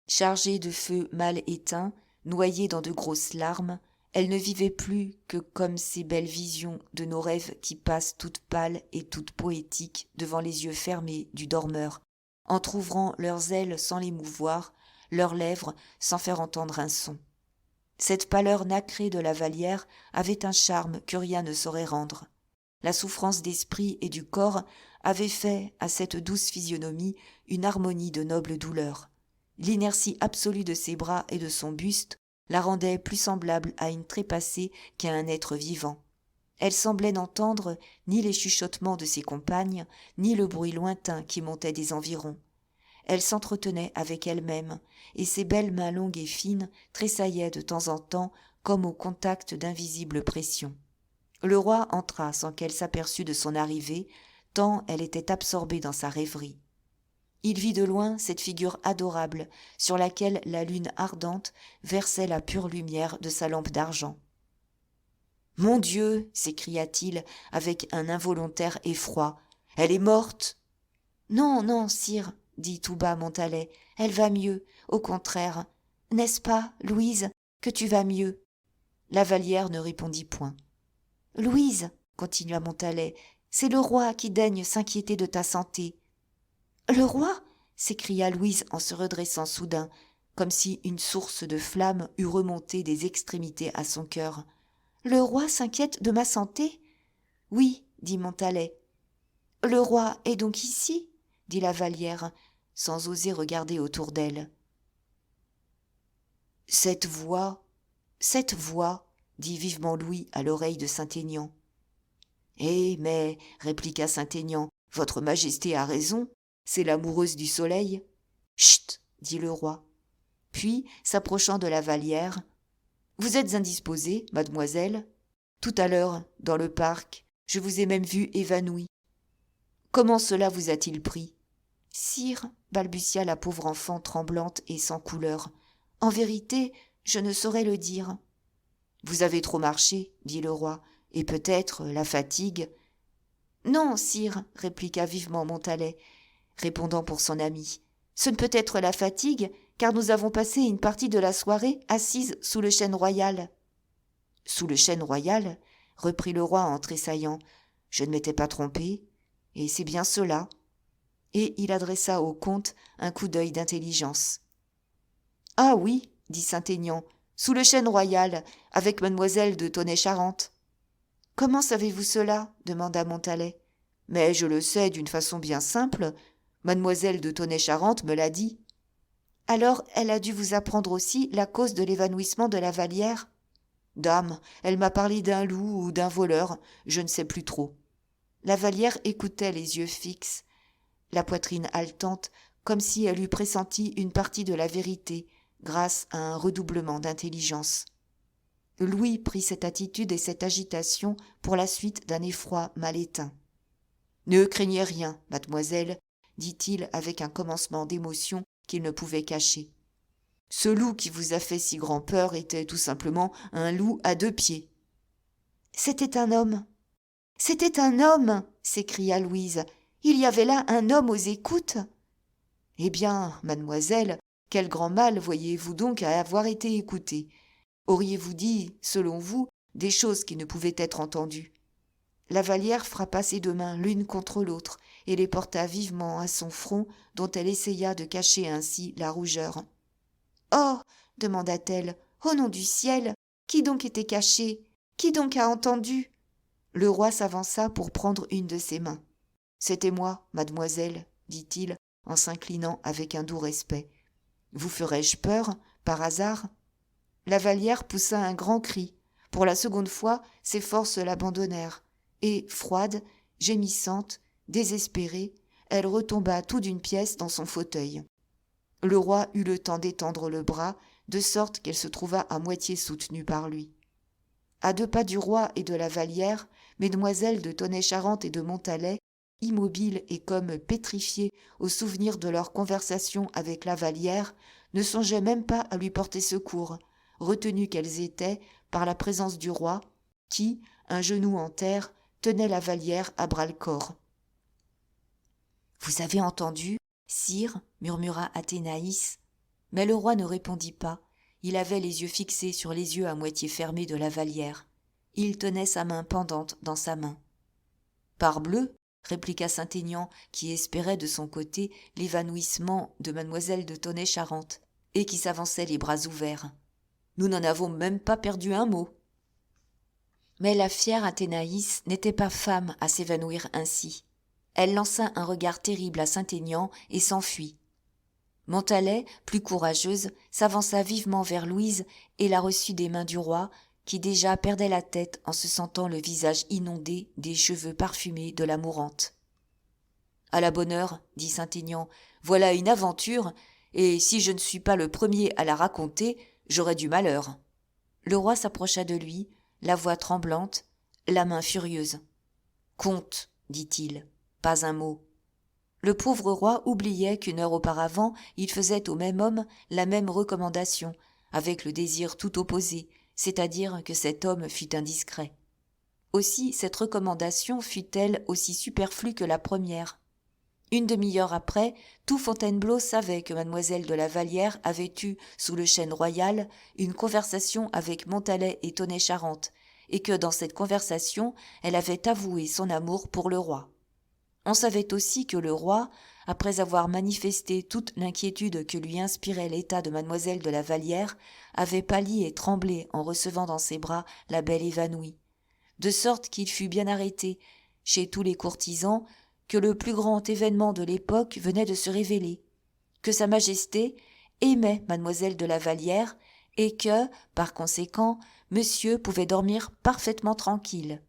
chargé de feu mal éteint, noyé dans de grosses larmes, elle ne vivait plus que comme ces belles visions de nos rêves qui passent toutes pâles et toutes poétiques devant les yeux fermés du dormeur, entr'ouvrant leurs ailes sans les mouvoir, leurs lèvres sans faire entendre un son. Cette pâleur nacrée de la Vallière avait un charme que rien ne saurait rendre. La souffrance d'esprit et du corps avait fait à cette douce physionomie une harmonie de noble douleur. L'inertie absolue de ses bras et de son buste la rendait plus semblable à une trépassée qu'à un être vivant. Elle semblait n'entendre ni les chuchotements de ses compagnes, ni le bruit lointain qui montait des environs. Elle s'entretenait avec elle-même, et ses belles mains longues et fines tressaillaient de temps en temps comme au contact d'invisibles pressions. Le roi entra sans qu'elle s'aperçût de son arrivée, tant elle était absorbée dans sa rêverie. Il vit de loin cette figure adorable sur laquelle la lune ardente versait la pure lumière de sa lampe d'argent. « Mon Dieu !» s'écria-t-il avec un involontaire effroi. « Elle est morte !»« Non, non, sire, » dit tout bas Montalais, « elle va mieux, au contraire. N'est-ce pas, Louise, que tu vas mieux ?» La Vallière ne répondit point. « Louise, » continua Montalais, « c'est le roi qui daigne s'inquiéter de ta santé. »« Le roi ?» s'écria Louise en se redressant soudain, comme si une source de flamme eût remonté des extrémités à son cœur. « Le roi s'inquiète de ma santé ?»« Oui, » dit Montalais. « Le roi est donc ici ?» dit la Vallière, sans oser regarder autour d'elle. « Cette voix, dit vivement Louis à l'oreille de Saint-Aignan. « Eh, mais, répliqua Saint-Aignan, votre Majesté a raison, c'est l'amoureuse du soleil. »« Chut !» dit le roi. Puis, s'approchant de la Vallière, « Vous êtes indisposée, mademoiselle. Tout à l'heure, dans le parc, je vous ai même vue évanouie. Comment cela vous a-t-il pris ?»« Sire, balbutia la pauvre enfant tremblante et sans couleur, en vérité, je ne saurais le dire. »« Vous avez trop marché, dit le roi, et peut-être la fatigue. »« Non, sire, répliqua vivement Montalais, répondant pour son ami. Ce ne peut être la fatigue, car nous avons passé une partie de la soirée assise sous le chêne royal. »« Sous le chêne royal ?» reprit le roi en tressaillant. « Je ne m'étais pas trompé, et c'est bien cela. » Et il adressa au comte un coup d'œil d'intelligence. « Ah oui, dit Saint-Aignan, sous le chêne royal, avec mademoiselle de Tonnay-Charente. »« Comment savez-vous cela ?» demanda Montalais. « Mais je le sais d'une façon bien simple. Mademoiselle de Tonnay-Charente me l'a dit. »« Alors elle a dû vous apprendre aussi la cause de l'évanouissement de la Vallière ? » ?»« Dame, elle m'a parlé d'un loup ou d'un voleur, je ne sais plus trop. » La Vallière écoutait les yeux fixes, la poitrine haletante, comme si elle eût pressenti une partie de la vérité grâce à un redoublement d'intelligence. Louis prit cette attitude et cette agitation pour la suite d'un effroi mal éteint. « Ne craignez rien, mademoiselle, dit-il avec un commencement d'émotion qu'il ne pouvait cacher. Ce loup qui vous a fait si grand peur était tout simplement un loup à 2 pieds. »« C'était un homme. C'était un homme !» s'écria Louise. « Il y avait là un homme aux écoutes. » »« Eh bien, mademoiselle, quel grand mal voyez-vous donc à avoir été écoutée ? Auriez-vous dit, selon vous, des choses qui ne pouvaient être entendues ?» La Vallière frappa ses 2 mains l'une contre l'autre et les porta vivement à son front, dont elle essaya de cacher ainsi la rougeur. « Oh !» demanda-t-elle. « Au nom du ciel, qui donc était caché ? Qui donc a entendu ?» Le roi s'avança pour prendre une de ses mains. « C'était moi, mademoiselle, » dit-il, en s'inclinant avec un doux respect. « Vous ferais-je peur, par hasard ?» La Vallière poussa un grand cri. Pour la seconde fois, ses forces l'abandonnèrent. Et, froide, gémissante, désespérée, elle retomba tout d'une pièce dans son fauteuil. Le roi eut le temps d'étendre le bras, de sorte qu'elle se trouva à moitié soutenue par lui. À 2 pas du roi et de la Vallière, mesdemoiselles de Tonnay-Charente et de Montalais, immobiles et comme pétrifiées au souvenir de leur conversation avec la Vallière, ne songeaient même pas à lui porter secours, retenues qu'elles étaient par la présence du roi, qui, un genou en terre, tenait la Vallière à bras-le-corps. « Vous avez entendu, sire ?» murmura Athénaïs. Mais le roi ne répondit pas. Il avait les yeux fixés sur les yeux à moitié fermés de la Vallière. Il tenait sa main pendante dans sa main. « Parbleu !» répliqua Saint-Aignan, qui espérait de son côté l'évanouissement de mademoiselle de Tonnay-Charente, et qui s'avançait les bras ouverts. « Nous n'en avons même pas perdu un mot. » Mais la fière Athénaïs n'était pas femme à s'évanouir ainsi. Elle lança un regard terrible à Saint-Aignan et s'enfuit. Montalais, plus courageuse, s'avança vivement vers Louise et la reçut des mains du roi, qui déjà perdait la tête en se sentant le visage inondé des cheveux parfumés de la mourante. « À la bonne heure, » dit Saint-Aignan, « voilà une aventure, et si je ne suis pas le premier à la raconter, j'aurai du malheur. » Le roi s'approcha de lui, la voix tremblante, la main furieuse. « Comte, » dit-il, « pas un mot. » Le pauvre roi oubliait qu'1 heure auparavant, il faisait au même homme la même recommandation, avec le désir tout opposé, c'est-à-dire que cet homme fût indiscret. Aussi cette recommandation fut-elle aussi superflue que la première. 1 demi-heure après, tout Fontainebleau savait que mademoiselle de la Vallière avait eu, sous le chêne royal, une conversation avec Montalais et Tonnay-Charente, et que dans cette conversation, elle avait avoué son amour pour le roi. On savait aussi que le roi, après avoir manifesté toute l'inquiétude que lui inspirait l'état de mademoiselle de la Vallière, avait pâli et tremblé en recevant dans ses bras la belle évanouie, de sorte qu'il fut bien arrêté, chez tous les courtisans, que le plus grand événement de l'époque venait de se révéler, que Sa Majesté aimait mademoiselle de la Vallière et que, par conséquent, monsieur pouvait dormir parfaitement tranquille.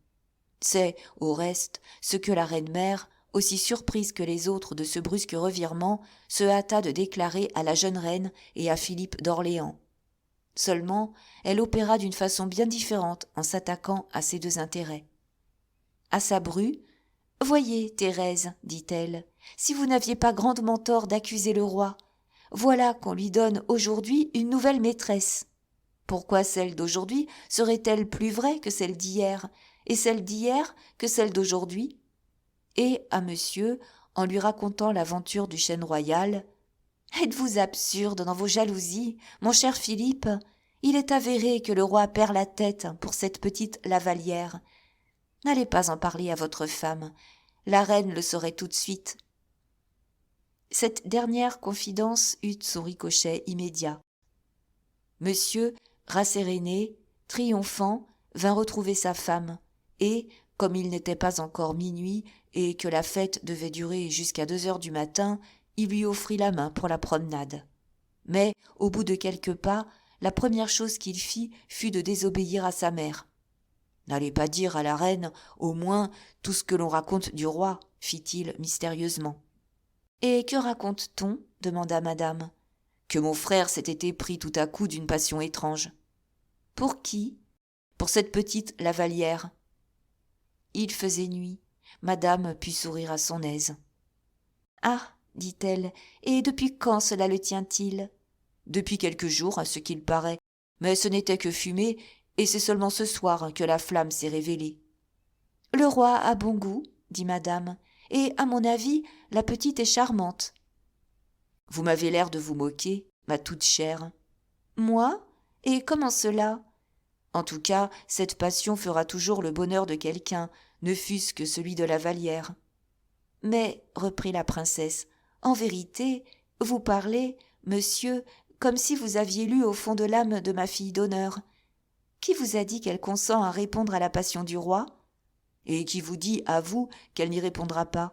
C'est, au reste, ce que la reine-mère, aussi surprise que les autres de ce brusque revirement, se hâta de déclarer à la jeune reine et à Philippe d'Orléans. Seulement, elle opéra d'une façon bien différente en s'attaquant à ces 2 intérêts. À sa bru, « Voyez, Thérèse, dit-elle, si vous n'aviez pas grandement tort d'accuser le roi, voilà qu'on lui donne aujourd'hui une nouvelle maîtresse. Pourquoi celle d'aujourd'hui serait-elle plus vraie que celle d'hier, et celle d'hier que celle d'aujourd'hui ? » Et à monsieur, en lui racontant l'aventure du chêne royal, « Êtes-vous absurde dans vos jalousies, mon cher Philippe ? Il est avéré que le roi perd la tête pour cette petite Lavallière. N'allez pas en parler à votre femme, la reine le saurait tout de suite. » Cette dernière confidence eut son ricochet immédiat. Monsieur, rasséréné, triomphant, vint retrouver sa femme, et, comme il n'était pas encore minuit et que la fête devait durer jusqu'à 2 heures du matin, il lui offrit la main pour la promenade. Mais, au bout de quelques pas, la première chose qu'il fit fut de désobéir à sa mère. « N'allez pas dire à la reine, au moins, tout ce que l'on raconte du roi, » fit-il mystérieusement. « Et que raconte-t-on » demanda madame. « Que mon frère s'était épris tout à coup d'une passion étrange. »« Pour qui ?»« Pour cette petite Lavallière. » Il faisait nuit. Madame put sourire à son aise. « Ah » dit-elle, « et depuis quand cela le tient-il ?»« depuis quelques jours, à ce qu'il paraît, mais ce n'était que fumée, et c'est seulement ce soir que la flamme s'est révélée. »« Le roi a bon goût, » dit madame, « et, à mon avis, la petite est charmante. »« Vous m'avez l'air de vous moquer, ma toute chère. »« Moi ? Et comment cela ? » ?»« En tout cas, cette passion fera toujours le bonheur de quelqu'un, ne fût-ce que celui de la Vallière. »« Mais, reprit la princesse, en vérité, vous parlez, monsieur, comme si vous aviez lu au fond de l'âme de ma fille d'honneur. Qui vous a dit qu'elle consent à répondre à la passion du roi ? Et qui vous dit, à vous, qu'elle n'y répondra pas ?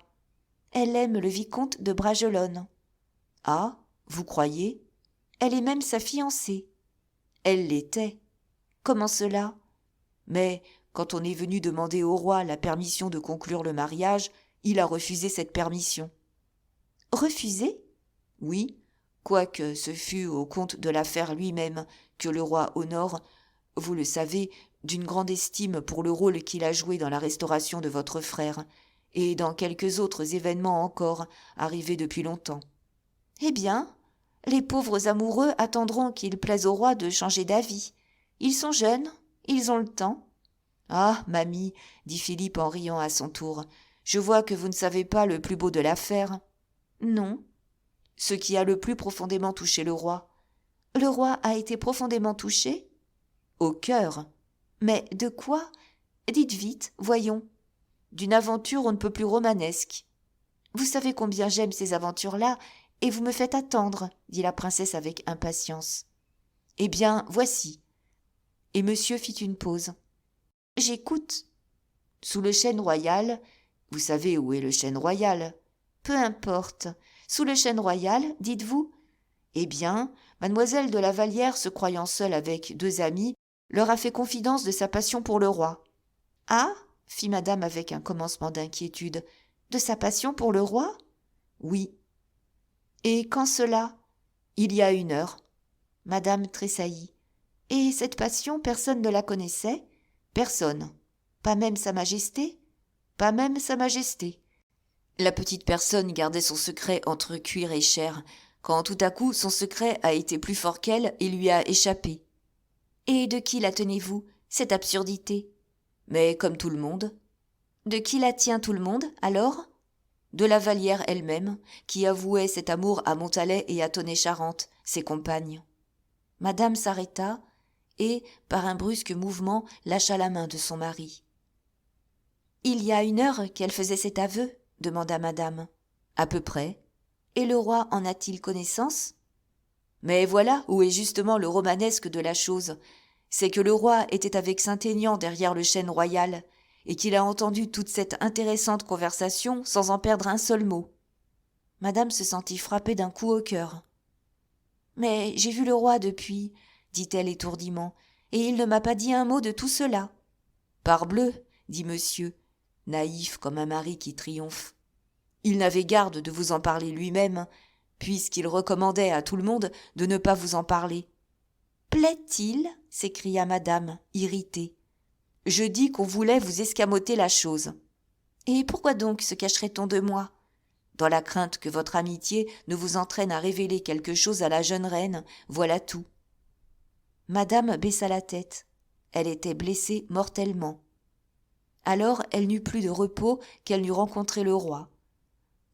Elle aime le vicomte de Bragelonne. »« Ah, vous croyez ? Elle est même sa fiancée. »« Elle l'était. »« Comment cela ? » ?»« Mais, quand on est venu demander au roi la permission de conclure le mariage, il a refusé cette permission. »« Refusé ? » ?»« Oui, quoique ce fût au compte de l'affaire lui-même que le roi honore, vous le savez, d'une grande estime pour le rôle qu'il a joué dans la restauration de votre frère, et dans quelques autres événements encore, arrivés depuis longtemps. »« Eh bien, les pauvres amoureux attendront qu'il plaise au roi de changer d'avis. Ils sont jeunes, ils ont le temps. »« Ah, mamie, dit Philippe en riant à son tour, je vois que vous ne savez pas le plus beau de l'affaire. »« Non. »« Ce qui a le plus profondément touché le roi. »« Le roi a été profondément touché ? » ?»« Au cœur. »« Mais de quoi ? Dites vite, voyons. »« D'une aventure on ne peut plus romanesque. »« Vous savez combien j'aime ces aventures-là, et vous me faites attendre, dit la princesse avec impatience. « Eh bien, voici. » Et monsieur fit une pause. « J'écoute. »« Sous le chêne royal, vous savez où est le chêne royal ? » ?»« Peu importe. Sous le chêne royal, dites-vous ? » Eh bien, mademoiselle de la Vallière, se croyant seule avec 2 amis, leur a fait confidence de sa passion pour le roi. « Ah » fit madame avec un commencement d'inquiétude. « De sa passion pour le roi ? » ?»« Oui. »« Et quand cela ? » ?»« Il y a 1 heure. » Madame tressaillit. « Et cette passion, personne ne la connaissait ? » ?»« Personne. »« Pas même sa majesté ? » ?»« Pas même sa majesté. » La petite personne gardait son secret entre cuir et chair, quand tout à coup son secret a été plus fort qu'elle et lui a échappé. « Et de qui la tenez-vous, cette absurdité ? » ?»« Mais comme tout le monde. »« De qui la tient tout le monde, alors ? » ?»« De la Vallière elle-même, qui avouait cet amour à Montalet et à Tonnet-Charente, ses compagnes. » Madame s'arrêta et, par un brusque mouvement, lâcha la main de son mari. « Il y a 1 heure qu'elle faisait cet aveu ? » demanda madame. « À peu près. »« Et le roi en a-t-il connaissance ? » Mais voilà où est justement le romanesque de la chose. C'est que le roi était avec Saint-Aignan derrière le chêne royal, et qu'il a entendu toute cette intéressante conversation sans en perdre un seul mot. Madame se sentit frappée d'un coup au cœur. « Mais j'ai vu le roi depuis, » dit-elle étourdiment, « et il ne m'a pas dit un mot de tout cela. »« Parbleu, » dit monsieur, naïf comme un mari qui triomphe. Il n'avait garde de vous en parler lui-même, puisqu'il recommandait à tout le monde de ne pas vous en parler. « Plaît-il ? » s'écria madame, irritée. « Je dis qu'on voulait vous escamoter la chose. »« Et pourquoi donc se cacherait-on de moi ? » ?»« Dans la crainte que votre amitié ne vous entraîne à révéler quelque chose à la jeune reine, voilà tout. » Madame baissa la tête. Elle était blessée mortellement. Alors elle n'eut plus de repos qu'elle n'eût rencontré le roi.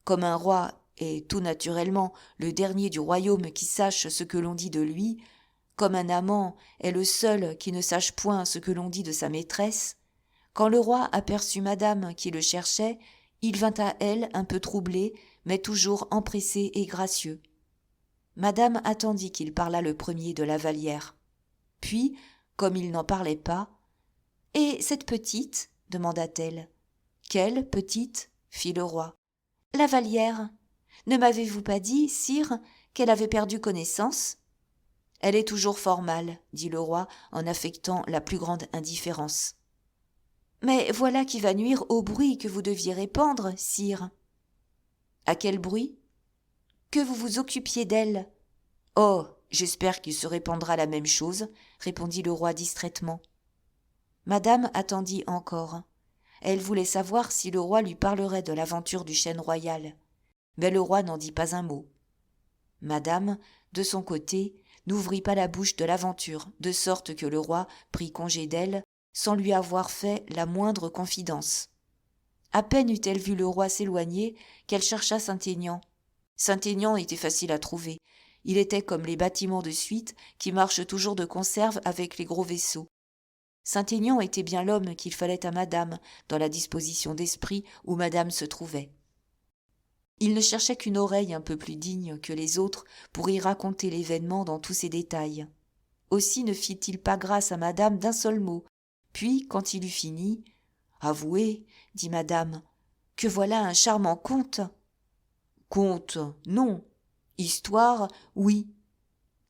Comme un roi est tout naturellement le dernier du royaume qui sache ce que l'on dit de lui, comme un amant est le seul qui ne sache point ce que l'on dit de sa maîtresse, quand le roi aperçut madame qui le cherchait, il vint à elle un peu troublé, mais toujours empressé et gracieux. Madame attendit qu'il parlât le premier de la Vallière. Puis, comme il n'en parlait pas, « Et cette petite ?» demanda-t-elle. « Quelle petite ?» fit le roi. « La Vallière. Ne m'avez-vous pas dit, sire, qu'elle avait perdu connaissance ? » « Elle est toujours fort mal, » dit le roi en affectant la plus grande indifférence. « Mais voilà qui va nuire au bruit que vous deviez répandre, sire. »« À quel bruit ? » ?»« Que vous vous occupiez d'elle. »« Oh, j'espère qu'il se répandra la même chose, » répondit le roi distraitement. Madame attendit encore. Elle voulait savoir si le roi lui parlerait de l'aventure du chêne royal. Mais le roi n'en dit pas un mot. Madame, de son côté, n'ouvrit pas la bouche de l'aventure, de sorte que le roi prit congé d'elle, sans lui avoir fait la moindre confidence. À peine eut-elle vu le roi s'éloigner, qu'elle chercha Saint-Aignan. Saint-Aignan était facile à trouver. Il était comme les bâtiments de suite qui marchent toujours de conserve avec les gros vaisseaux. Saint-Aignan était bien l'homme qu'il fallait à madame, dans la disposition d'esprit où madame se trouvait. Il ne cherchait qu'une oreille un peu plus digne que les autres pour y raconter l'événement dans tous ses détails. Aussi ne fit-il pas grâce à madame d'un seul mot. Puis, quand il eut fini, « Avouez, dit madame, que voilà un charmant conte. »« Conte, non. Histoire, oui. »«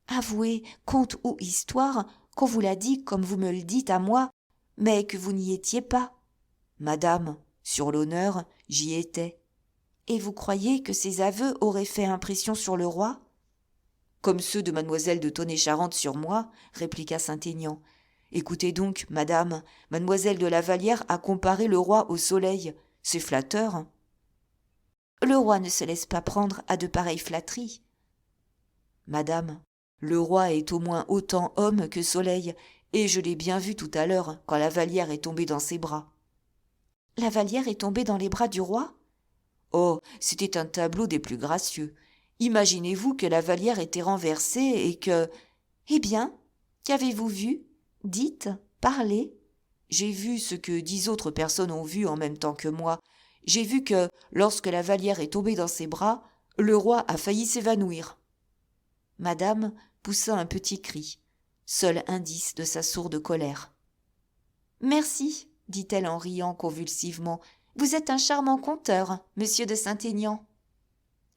Avouez, conte ou histoire, qu'on vous l'a dit comme vous me le dites à moi, mais que vous n'y étiez pas. »« Madame, sur l'honneur, j'y étais. »« Et vous croyez que ces aveux auraient fait impression sur le roi ?»« Comme ceux de mademoiselle de Tonnay-Charente sur moi, répliqua Saint-Aignan. Écoutez donc, madame, mademoiselle de la Vallière a comparé le roi au soleil. C'est flatteur. Le roi ne se laisse pas prendre à de pareilles flatteries. Madame, le roi est au moins autant homme que soleil, et je l'ai bien vu tout à l'heure quand la Vallière est tombée dans ses bras. La Vallière est tombée dans les bras du roi ? Oh, c'était un tableau des plus gracieux. Imaginez-vous que la Vallière était renversée et que... Eh bien, qu'avez-vous vu ? Dites, parlez. J'ai vu ce que 10 autres personnes ont vu en même temps que moi. J'ai vu que, lorsque la Vallière est tombée dans ses bras, le roi a failli s'évanouir. Madame poussa un petit cri, seul indice de sa sourde colère. Merci, dit-elle en riant convulsivement. Vous êtes un charmant conteur, monsieur de Saint-Aignan.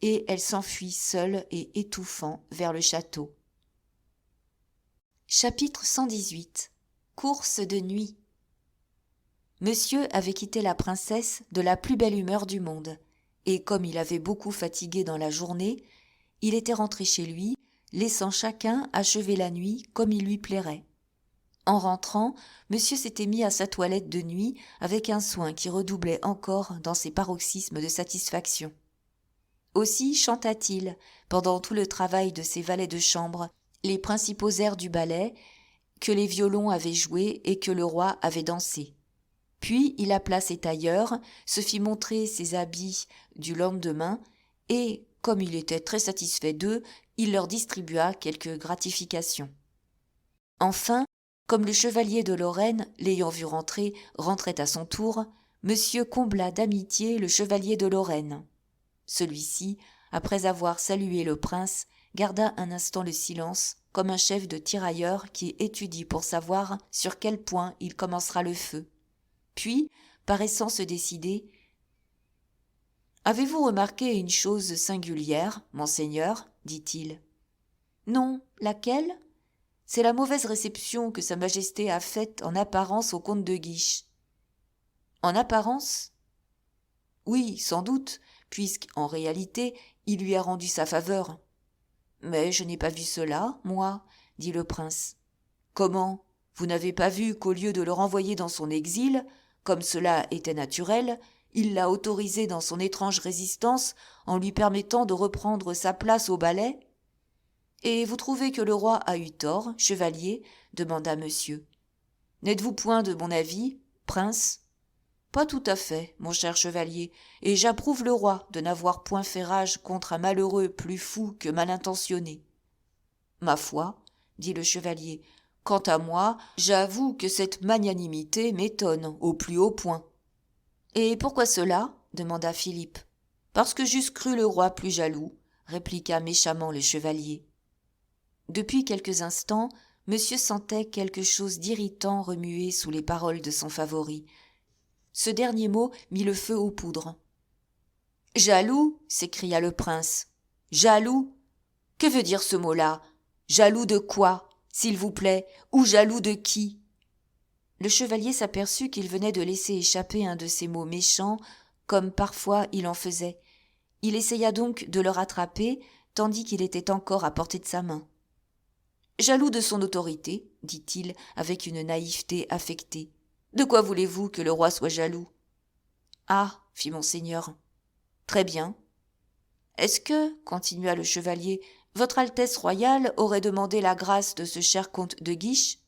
Et elle s'enfuit seule et étouffant vers le château. Chapitre 118. Course de nuit. Monsieur avait quitté la princesse de la plus belle humeur du monde, et comme il avait beaucoup fatigué dans la journée, il était rentré chez lui, laissant chacun achever la nuit comme il lui plairait. En rentrant, monsieur s'était mis à sa toilette de nuit avec un soin qui redoublait encore dans ses paroxysmes de satisfaction. Aussi chanta-t-il, pendant tout le travail de ses valets de chambre, les principaux airs du ballet que les violons avaient joués et que le roi avait dansé. Puis il appela ses tailleurs, se fit montrer ses habits du lendemain et, comme il était très satisfait d'eux, il leur distribua quelques gratifications. Enfin, comme le chevalier de Lorraine, l'ayant vu rentrer, rentrait à son tour, monsieur combla d'amitié le chevalier de Lorraine. Celui-ci, après avoir salué le prince, garda un instant le silence, comme un chef de tirailleurs qui étudie pour savoir sur quel point il commencera le feu. Puis, paraissant se décider, « Avez-vous remarqué une chose singulière, monseigneur ?» dit-il. « Non, laquelle ? C'est la mauvaise réception que sa majesté a faite en apparence au comte de Guiche. »« En apparence ? Oui, sans doute, puisqu'en réalité, il lui a rendu sa faveur. »« Mais je n'ai pas vu cela, moi, » dit le prince. « Comment ? Vous n'avez pas vu qu'au lieu de le renvoyer dans son exil, comme cela était naturel, il l'a autorisé dans son étrange résistance en lui permettant de reprendre sa place au ballet ? Et vous trouvez que le roi a eu tort, chevalier ? Demanda monsieur. N'êtes-vous point de mon avis, prince ? Pas tout à fait, mon cher chevalier, et j'approuve le roi de n'avoir point fait rage contre un malheureux plus fou que mal intentionné. Ma foi, dit le chevalier, quant à moi, j'avoue que cette magnanimité m'étonne au plus haut point. Et pourquoi cela ? Demanda Philippe. Parce que j'eusse cru le roi plus jaloux, répliqua méchamment le chevalier. Depuis quelques instants, monsieur sentait quelque chose d'irritant remuer sous les paroles de son favori. Ce dernier mot mit le feu aux poudres. « Jaloux » s'écria le prince. « Jaloux ? Que veut dire ce mot-là ? Jaloux de quoi, s'il vous plaît, ou jaloux de qui ?» Le chevalier s'aperçut qu'il venait de laisser échapper un de ces mots méchants, comme parfois il en faisait. Il essaya donc de le rattraper, tandis qu'il était encore à portée de sa main. « Jaloux de son autorité, dit-il avec une naïveté affectée. De quoi voulez-vous que le roi soit jaloux ? » « Ah, fit monseigneur. Très bien. Est-ce que, continua le chevalier, Votre Altesse royale aurait demandé la grâce de ce cher comte de Guiche ?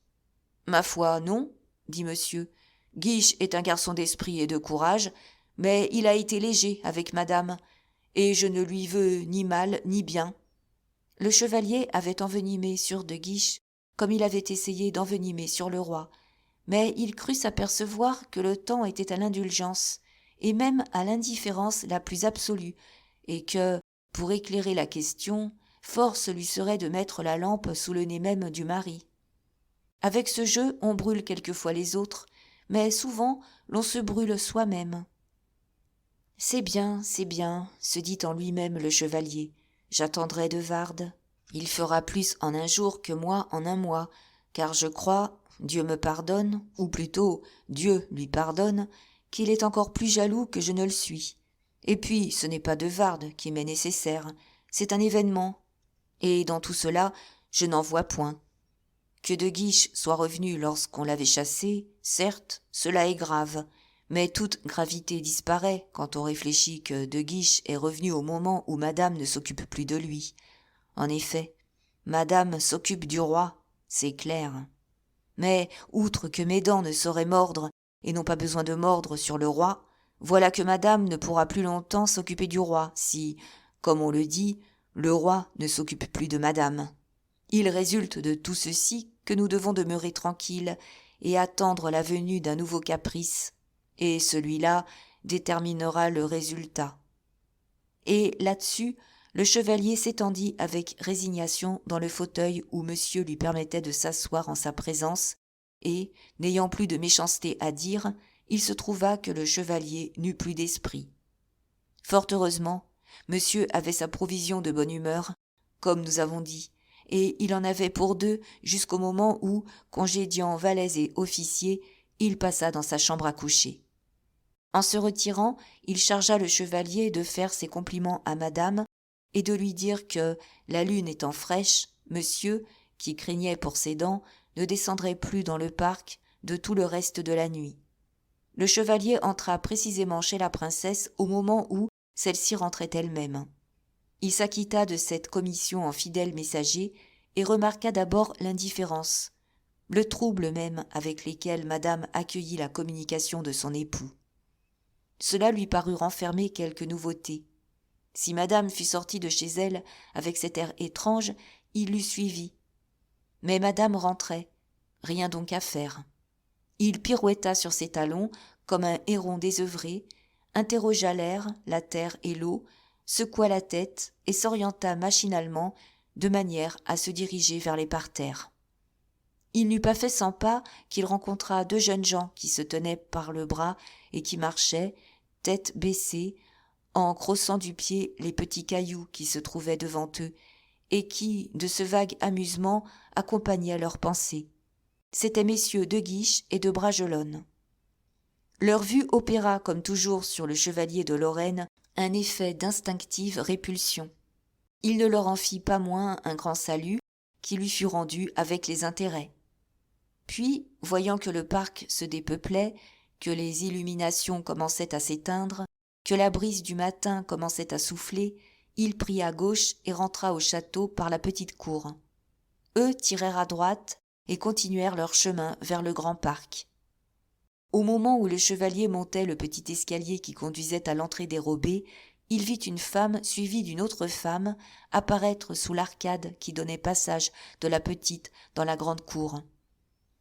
Ma foi, non, dit monsieur. Guiche est un garçon d'esprit et de courage, mais il a été léger avec madame, et je ne lui veux ni mal ni bien. Le chevalier avait envenimé sur de Guiche, comme il avait essayé d'envenimer sur le roi, mais il crut s'apercevoir que le temps était à l'indulgence, et même à l'indifférence la plus absolue, et que, pour éclairer la question, force lui serait de mettre la lampe sous le nez même du mari. Avec ce jeu, on brûle quelquefois les autres, mais souvent l'on se brûle soi-même. C'est bien, se dit en lui-même le chevalier. J'attendrai de Vardes. Il fera plus en un jour que moi en un mois, car je crois, Dieu me pardonne, ou plutôt Dieu lui pardonne, qu'il est encore plus jaloux que je ne le suis. Et puis, ce n'est pas de Vardes qui m'est nécessaire, c'est un événement. Et dans tout cela, je n'en vois point. Que de Guiche soit revenu lorsqu'on l'avait chassé, certes, cela est grave, mais toute gravité disparaît quand on réfléchit que de Guiche est revenu au moment où madame ne s'occupe plus de lui. En effet, madame s'occupe du roi, c'est clair. Mais, outre que mes dents ne sauraient mordre, et n'ont pas besoin de mordre sur le roi, voilà que madame ne pourra plus longtemps s'occuper du roi, si, comme on le dit, le roi ne s'occupe plus de madame. Il résulte de tout ceci que nous devons demeurer tranquilles et attendre la venue d'un nouveau caprice, et celui-là déterminera le résultat. Et là-dessus, le chevalier s'étendit avec résignation dans le fauteuil où monsieur lui permettait de s'asseoir en sa présence, et, n'ayant plus de méchanceté à dire, il se trouva que le chevalier n'eut plus d'esprit. Fort heureusement, monsieur avait sa provision de bonne humeur, comme nous avons dit, et il en avait pour deux jusqu'au moment où, congédiant valets et officiers, il passa dans sa chambre à coucher. En se retirant, il chargea le chevalier de faire ses compliments à madame et de lui dire que, la lune étant fraîche, monsieur, qui craignait pour ses dents, ne descendrait plus dans le parc de tout le reste de la nuit. Le chevalier entra précisément chez la princesse au moment où celle-ci rentrait elle-même. Il s'acquitta de cette commission en fidèle messager et remarqua d'abord l'indifférence, le trouble même avec lesquels madame accueillit la communication de son époux. Cela lui parut renfermer quelque nouveauté. Si madame fût sortie de chez elle avec cet air étrange, il l'eût suivie. Mais madame rentrait, rien donc à faire. Il pirouetta sur ses talons comme un héron désœuvré, interrogea l'air, la terre et l'eau, secoua la tête et s'orienta machinalement de manière à se diriger vers les parterres. Il n'eut pas fait 100 pas qu'il rencontra 2 jeunes gens qui se tenaient par le bras et qui marchaient, tête baissée, en crossant du pied les petits cailloux qui se trouvaient devant eux et qui, de ce vague amusement, accompagnaient leurs pensées. C'étaient messieurs de Guiche et de Bragelonne. Leur vue opéra, comme toujours sur le chevalier de Lorraine, un effet d'instinctive répulsion. Il ne leur en fit pas moins un grand salut, qui lui fut rendu avec les intérêts. Puis, voyant que le parc se dépeuplait, que les illuminations commençaient à s'éteindre, que la brise du matin commençait à souffler, il prit à gauche et rentra au château par la petite cour. Eux tirèrent à droite et continuèrent leur chemin vers le grand parc. Au moment où le chevalier montait le petit escalier qui conduisait à l'entrée dérobée, il vit une femme suivie d'une autre femme apparaître sous l'arcade qui donnait passage de la petite dans la grande cour.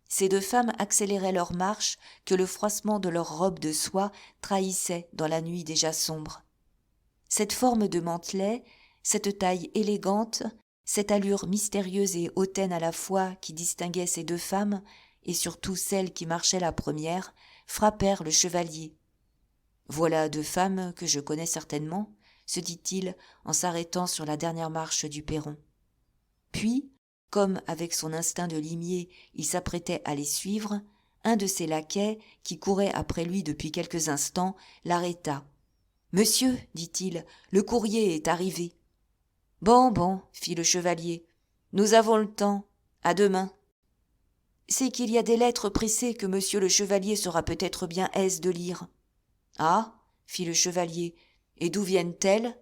Ces 2 femmes accéléraient leur marche que le froissement de leurs robes de soie trahissait dans la nuit déjà sombre. Cette forme de mantelet, cette taille élégante, cette allure mystérieuse et hautaine à la fois qui distinguait ces 2 femmes, et surtout celle qui marchait la première, frappèrent le chevalier. « Voilà 2 femmes que je connais certainement, » se dit-il en s'arrêtant sur la dernière marche du perron. Puis, comme avec son instinct de limier, il s'apprêtait à les suivre, un de ses laquais, qui courait après lui depuis quelques instants, l'arrêta. « Monsieur, dit-il, le courrier est arrivé. »« Bon, fit le chevalier, nous avons le temps, à demain. »« C'est qu'il y a des lettres pressées que monsieur le chevalier sera peut-être bien aise de lire. »« Ah, fit le chevalier, et d'où viennent-elles ?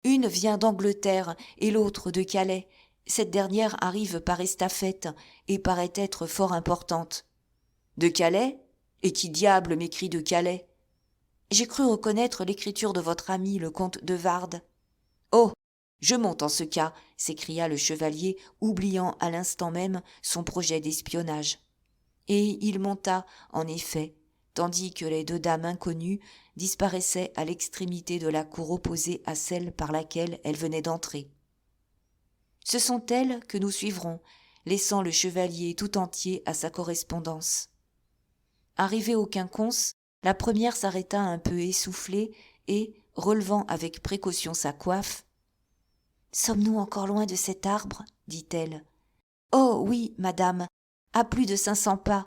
Une vient d'Angleterre et l'autre de Calais. Cette dernière arrive par estafette et paraît être fort importante. De Calais? Et qui diable m'écrit de Calais? J'ai cru reconnaître l'écriture de votre ami le comte de Vardes. Oh! Je monte en ce cas, s'écria le chevalier, oubliant à l'instant même son projet d'espionnage. Et il monta, en effet, tandis que les deux dames inconnues disparaissaient à l'extrémité de la cour opposée à celle par laquelle elles venaient d'entrer. Ce sont elles que nous suivrons, laissant le chevalier tout entier à sa correspondance. Arrivée au quinconce, la première s'arrêta un peu essoufflée et, relevant avec précaution sa coiffe, « Sommes-nous encore loin de cet arbre ?» dit-elle. « Oh oui, madame, à plus de 500 pas,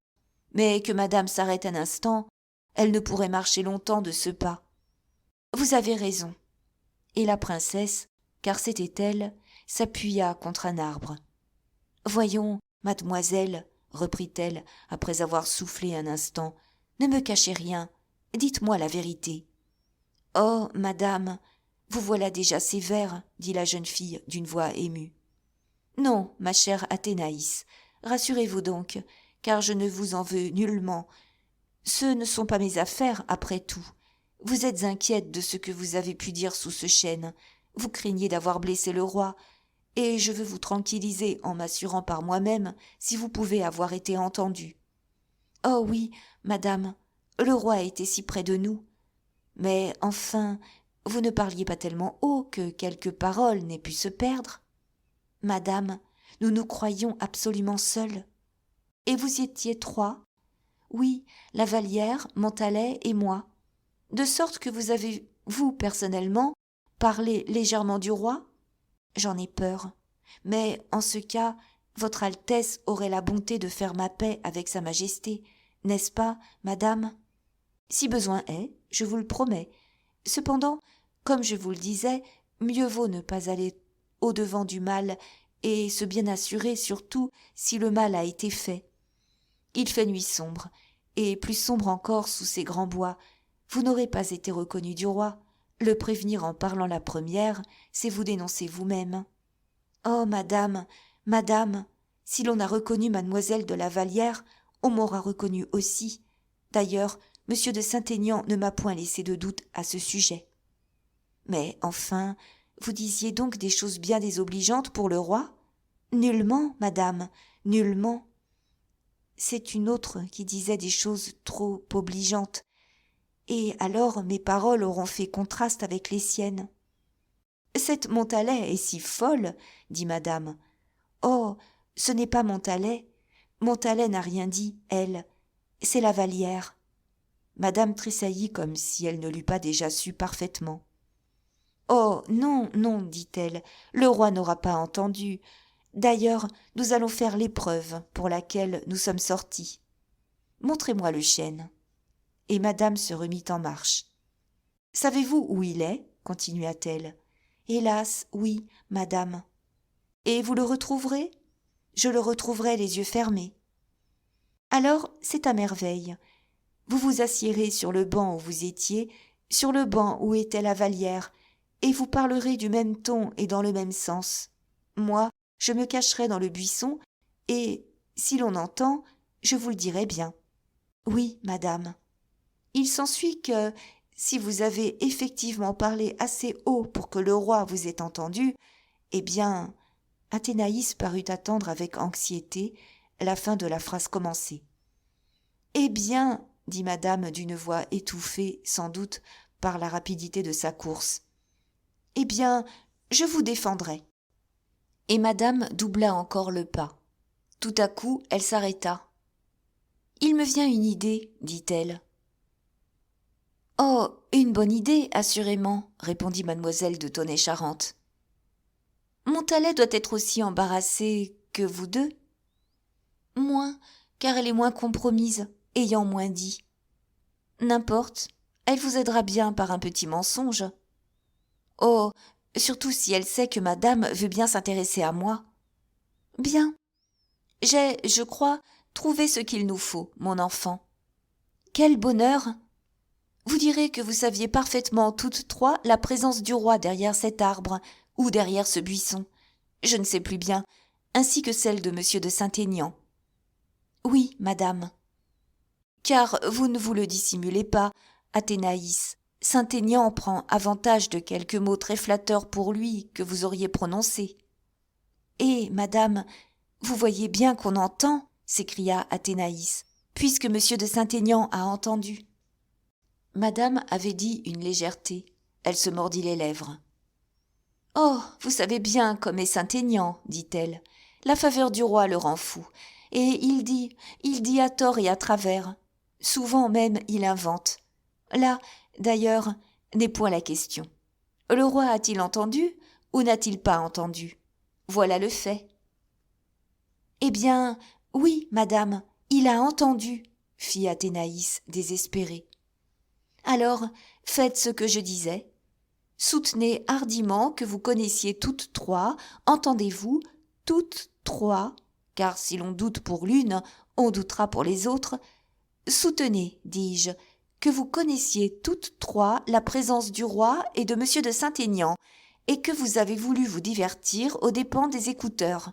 mais que madame s'arrête un instant, elle ne pourrait marcher longtemps de ce pas. »« Vous avez raison. » Et la princesse, car c'était elle, s'appuya contre un arbre. « Voyons, mademoiselle, » reprit-elle après avoir soufflé un instant, « ne me cachez rien, dites-moi la vérité. »« Oh, madame, vous voilà déjà sévère, » dit la jeune fille d'une voix émue. « Non, ma chère Athénaïs, rassurez-vous donc, car je ne vous en veux nullement. Ce ne sont pas mes affaires, après tout. Vous êtes inquiète de ce que vous avez pu dire sous ce chêne, vous craignez d'avoir blessé le roi, et je veux vous tranquilliser en m'assurant par moi-même si vous pouvez avoir été entendue. Oh oui, madame, le roi était si près de nous. Mais enfin, vous ne parliez pas tellement haut que quelques paroles n'aient pu se perdre. Madame, nous nous croyions absolument seuls. Et vous étiez 3? Oui, la Vallière, Montalais et moi. De sorte que vous avez, vous personnellement, parlé légèrement du roi? J'en ai peur. Mais en ce cas, votre Altesse aurait la bonté de faire ma paix avec sa Majesté, n'est-ce pas, madame? Si besoin est, je vous le promets. Cependant, comme je vous le disais, mieux vaut ne pas aller au-devant du mal et se bien assurer surtout si le mal a été fait. Il fait nuit sombre, et plus sombre encore sous ces grands bois. Vous n'aurez pas été reconnu du roi. Le prévenir en parlant la première, c'est vous dénoncer vous-même. Oh, madame, madame, si l'on a reconnu mademoiselle de la Vallière, on m'aura reconnu aussi. D'ailleurs, monsieur de Saint-Aignan ne m'a point laissé de doute à ce sujet. Mais enfin, vous disiez donc des choses bien désobligeantes pour le roi? Nullement, madame, nullement. C'est une autre qui disait des choses trop obligeantes. Et alors mes paroles auront fait contraste avec les siennes. Cette Montalais est si folle, dit madame. Oh, ce n'est pas Montalais. Montalais n'a rien dit, elle. C'est la Vallière. Madame tressaillit comme si elle ne l'eût pas déjà su parfaitement. Oh, non, non, dit-elle, le roi n'aura pas entendu. D'ailleurs, nous allons faire l'épreuve pour laquelle nous sommes sortis. Montrez-moi le chêne. Et madame se remit en marche. Savez-vous où il est? Continua-t-elle. Hélas, oui, madame. Et vous le retrouverez? Je le retrouverai les yeux fermés. Alors, c'est à merveille. Vous vous assiérez sur le banc où vous étiez, sur le banc où était la Vallière, et vous parlerez du même ton et dans le même sens. Moi, je me cacherai dans le buisson, et, si l'on entend, je vous le dirai bien. Oui, madame. Il s'ensuit que, si vous avez effectivement parlé assez haut pour que le roi vous ait entendu, eh bien, Athénaïs parut attendre avec anxiété la fin de la phrase commencée. Eh bien, dit madame d'une voix étouffée, sans doute par la rapidité de sa course, eh bien, je vous défendrai. Et madame doubla encore le pas. Tout à coup, elle s'arrêta. Il me vient une idée, dit-elle. Oh, une bonne idée, assurément, répondit mademoiselle de Tonnay-Charente. Montalais doit être aussi embarrassée que vous deux. Moins, car elle est moins compromise, ayant moins dit. N'importe, elle vous aidera bien par un petit mensonge. Oh, surtout si elle sait que madame veut bien s'intéresser à moi. Bien. J'ai, je crois, trouvé ce qu'il nous faut, mon enfant. Quel bonheur! Vous direz que vous saviez parfaitement toutes trois la présence du roi derrière cet arbre ou derrière ce buisson, je ne sais plus bien, ainsi que celle de monsieur de Saint-Aignan. Oui, madame. Car vous ne vous le dissimulez pas, Athénaïs. Saint-Aignan prend avantage de quelques mots très flatteurs pour lui que vous auriez prononcés. Et, madame, vous voyez bien qu'on entend, s'écria Athénaïs, puisque monsieur de Saint-Aignan a entendu. Madame avait dit une légèreté. Elle se mordit les lèvres. « Oh, vous savez bien comme est Saint-Aignan, dit-elle. La faveur du roi le rend fou. Et il dit à tort et à travers. Souvent même il invente. Là, d'ailleurs, n'est point la question. Le roi a-t-il entendu ou n'a-t-il pas entendu? Voilà le fait. » « Eh bien, oui, madame, il a entendu, fit Athénaïs désespérée. Alors, faites ce que je disais. Soutenez hardiment que vous connaissiez toutes trois, entendez-vous, toutes trois, car si l'on doute pour l'une, on doutera pour les autres. Soutenez, dis-je, que vous connaissiez toutes trois la présence du roi et de monsieur de Saint-Aignan, et que vous avez voulu vous divertir aux dépens des écouteurs.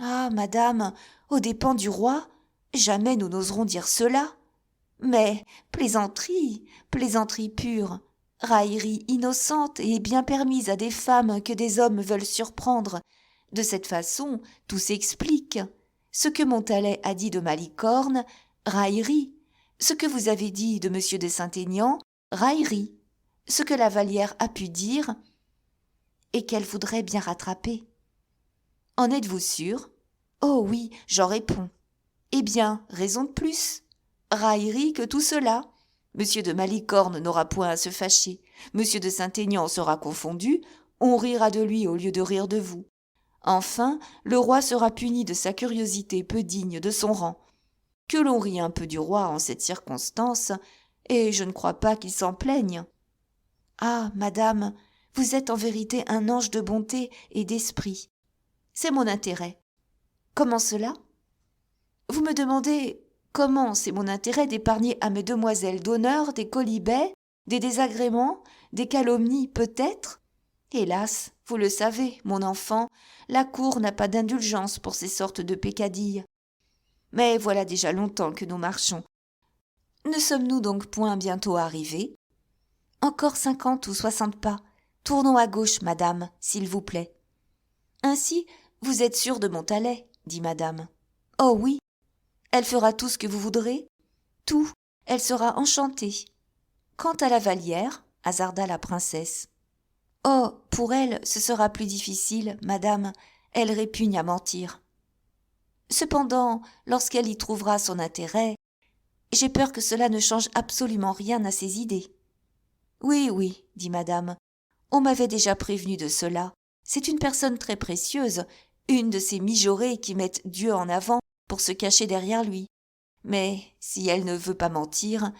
Ah, madame, aux dépens du roi, jamais nous n'oserons dire cela. Mais plaisanterie pure, raillerie innocente et bien permise à des femmes que des hommes veulent surprendre. De cette façon, tout s'explique. Ce que Montalet a dit de Malicorne, raillerie. Ce que vous avez dit de monsieur de Saint-Aignan, raillerie. Ce que la Vallière a pu dire, et qu'elle voudrait bien rattraper. En êtes-vous sûr? Oh oui, j'en réponds. Eh bien, raison de plus. Raillerie que tout cela. Monsieur de Malicorne n'aura point à se fâcher. Monsieur de Saint-Aignan sera confondu. On rira de lui au lieu de rire de vous. Enfin, le roi sera puni de sa curiosité peu digne de son rang. Que l'on rit un peu du roi en cette circonstance, et je ne crois pas qu'il s'en plaigne. Ah, madame, vous êtes en vérité un ange de bonté et d'esprit. C'est mon intérêt. Comment cela? Vous me demandez comment c'est mon intérêt d'épargner à mes demoiselles d'honneur des quolibets, des désagréments, des calomnies peut-être? Hélas, vous le savez, mon enfant, la cour n'a pas d'indulgence pour ces sortes de peccadilles. Mais voilà déjà longtemps que nous marchons. Ne sommes-nous donc point bientôt arrivés? Encore 50 ou 60 pas. Tournons à gauche, madame, s'il vous plaît. Ainsi, vous êtes sûre de Montalet, dit madame. Oh oui, elle fera tout ce que vous voudrez. Tout, elle sera enchantée. Quant à la Vallière, hasarda la princesse. Oh, pour elle, ce sera plus difficile, madame, elle répugne à mentir. Cependant, lorsqu'elle y trouvera son intérêt, j'ai peur que cela ne change absolument rien à ses idées. Oui, oui, dit madame, on m'avait déjà prévenu de cela. C'est une personne très précieuse, une de ces mijaurées qui mettent Dieu en avant pour se cacher derrière lui. Mais si elle ne veut pas mentir,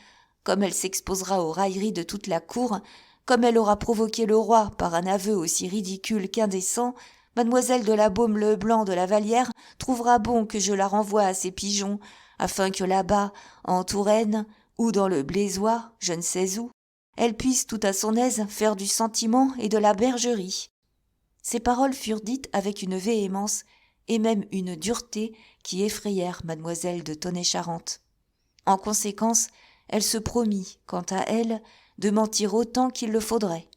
comme elle s'exposera aux railleries de toute la cour, comme elle aura provoqué le roi par un aveu aussi ridicule qu'indécent, mademoiselle de la Baume-le-Blanc de la Vallière trouvera bon que je la renvoie à ses pigeons, afin que là-bas, en Touraine, ou dans le Blésois, je ne sais où, elle puisse tout à son aise faire du sentiment et de la bergerie. Ces paroles furent dites avec une véhémence et même une dureté qui effrayèrent mademoiselle de Tonnay-Charente. En conséquence, elle se promit, quant à elle, de mentir autant qu'il le faudrait.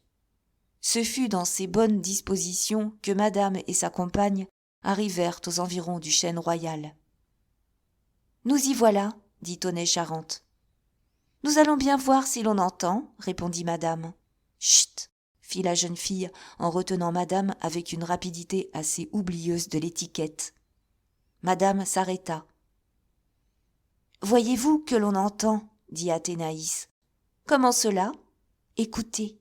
Ce fut dans ces bonnes dispositions que madame et sa compagne arrivèrent aux environs du chêne royal. « Nous y voilà, dit Tonnay-Charente. « Nous allons bien voir si l'on entend, répondit madame. « Chut, fit la jeune fille en retenant madame avec une rapidité assez oublieuse de l'étiquette. Madame s'arrêta. « Voyez-vous que l'on entend, dit Athénaïs. Comment cela? Écoutez. »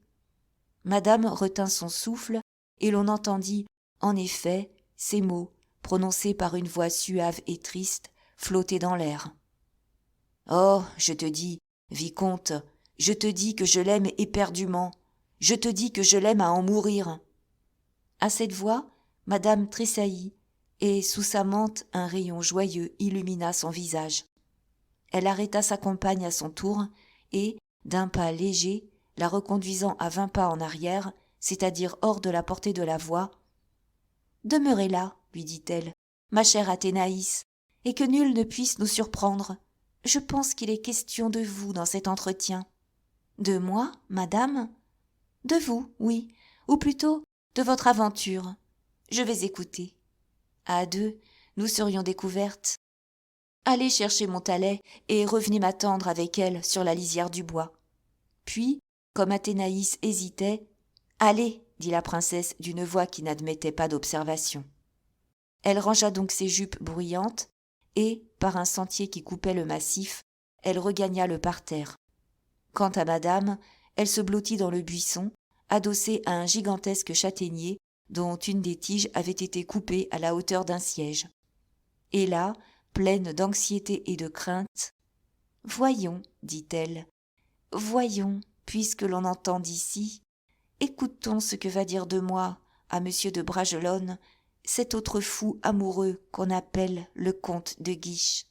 Madame retint son souffle et l'on entendit, en effet, ces mots, prononcés par une voix suave et triste, flotter dans l'air. « Oh, je te dis, vicomte, je te dis que je l'aime éperdument. Je te dis que je l'aime à en mourir. » À cette voix, madame tressaillit, et sous sa mante un rayon joyeux illumina son visage. Elle arrêta sa compagne à son tour, et, d'un pas léger, la reconduisant à 20 pas en arrière, c'est-à-dire hors de la portée de la voix. « Demeurez là, lui dit-elle, ma chère Athénaïs, et que nul ne puisse nous surprendre. Je pense qu'il est question de vous dans cet entretien. »« De moi, madame ?»« De vous, oui, ou plutôt de votre aventure. Je vais écouter. À deux, nous serions découvertes. Allez chercher mon talet et revenez m'attendre avec elle sur la lisière du bois. » Puis, comme Athénaïs hésitait, « Allez !» dit la princesse d'une voix qui n'admettait pas d'observation. Elle rangea donc ses jupes bruyantes et, par un sentier qui coupait le massif, elle regagna le parterre. Quant à madame, elle se blottit dans le buisson, adossée à un gigantesque châtaignier dont une des tiges avait été coupée à la hauteur d'un siège. Et là, pleine d'anxiété et de crainte, « Voyons, dit-elle, voyons, puisque l'on entend d'ici, écoutons ce que va dire de moi à monsieur de Bragelonne, cet autre fou amoureux qu'on appelle le comte de Guiche. »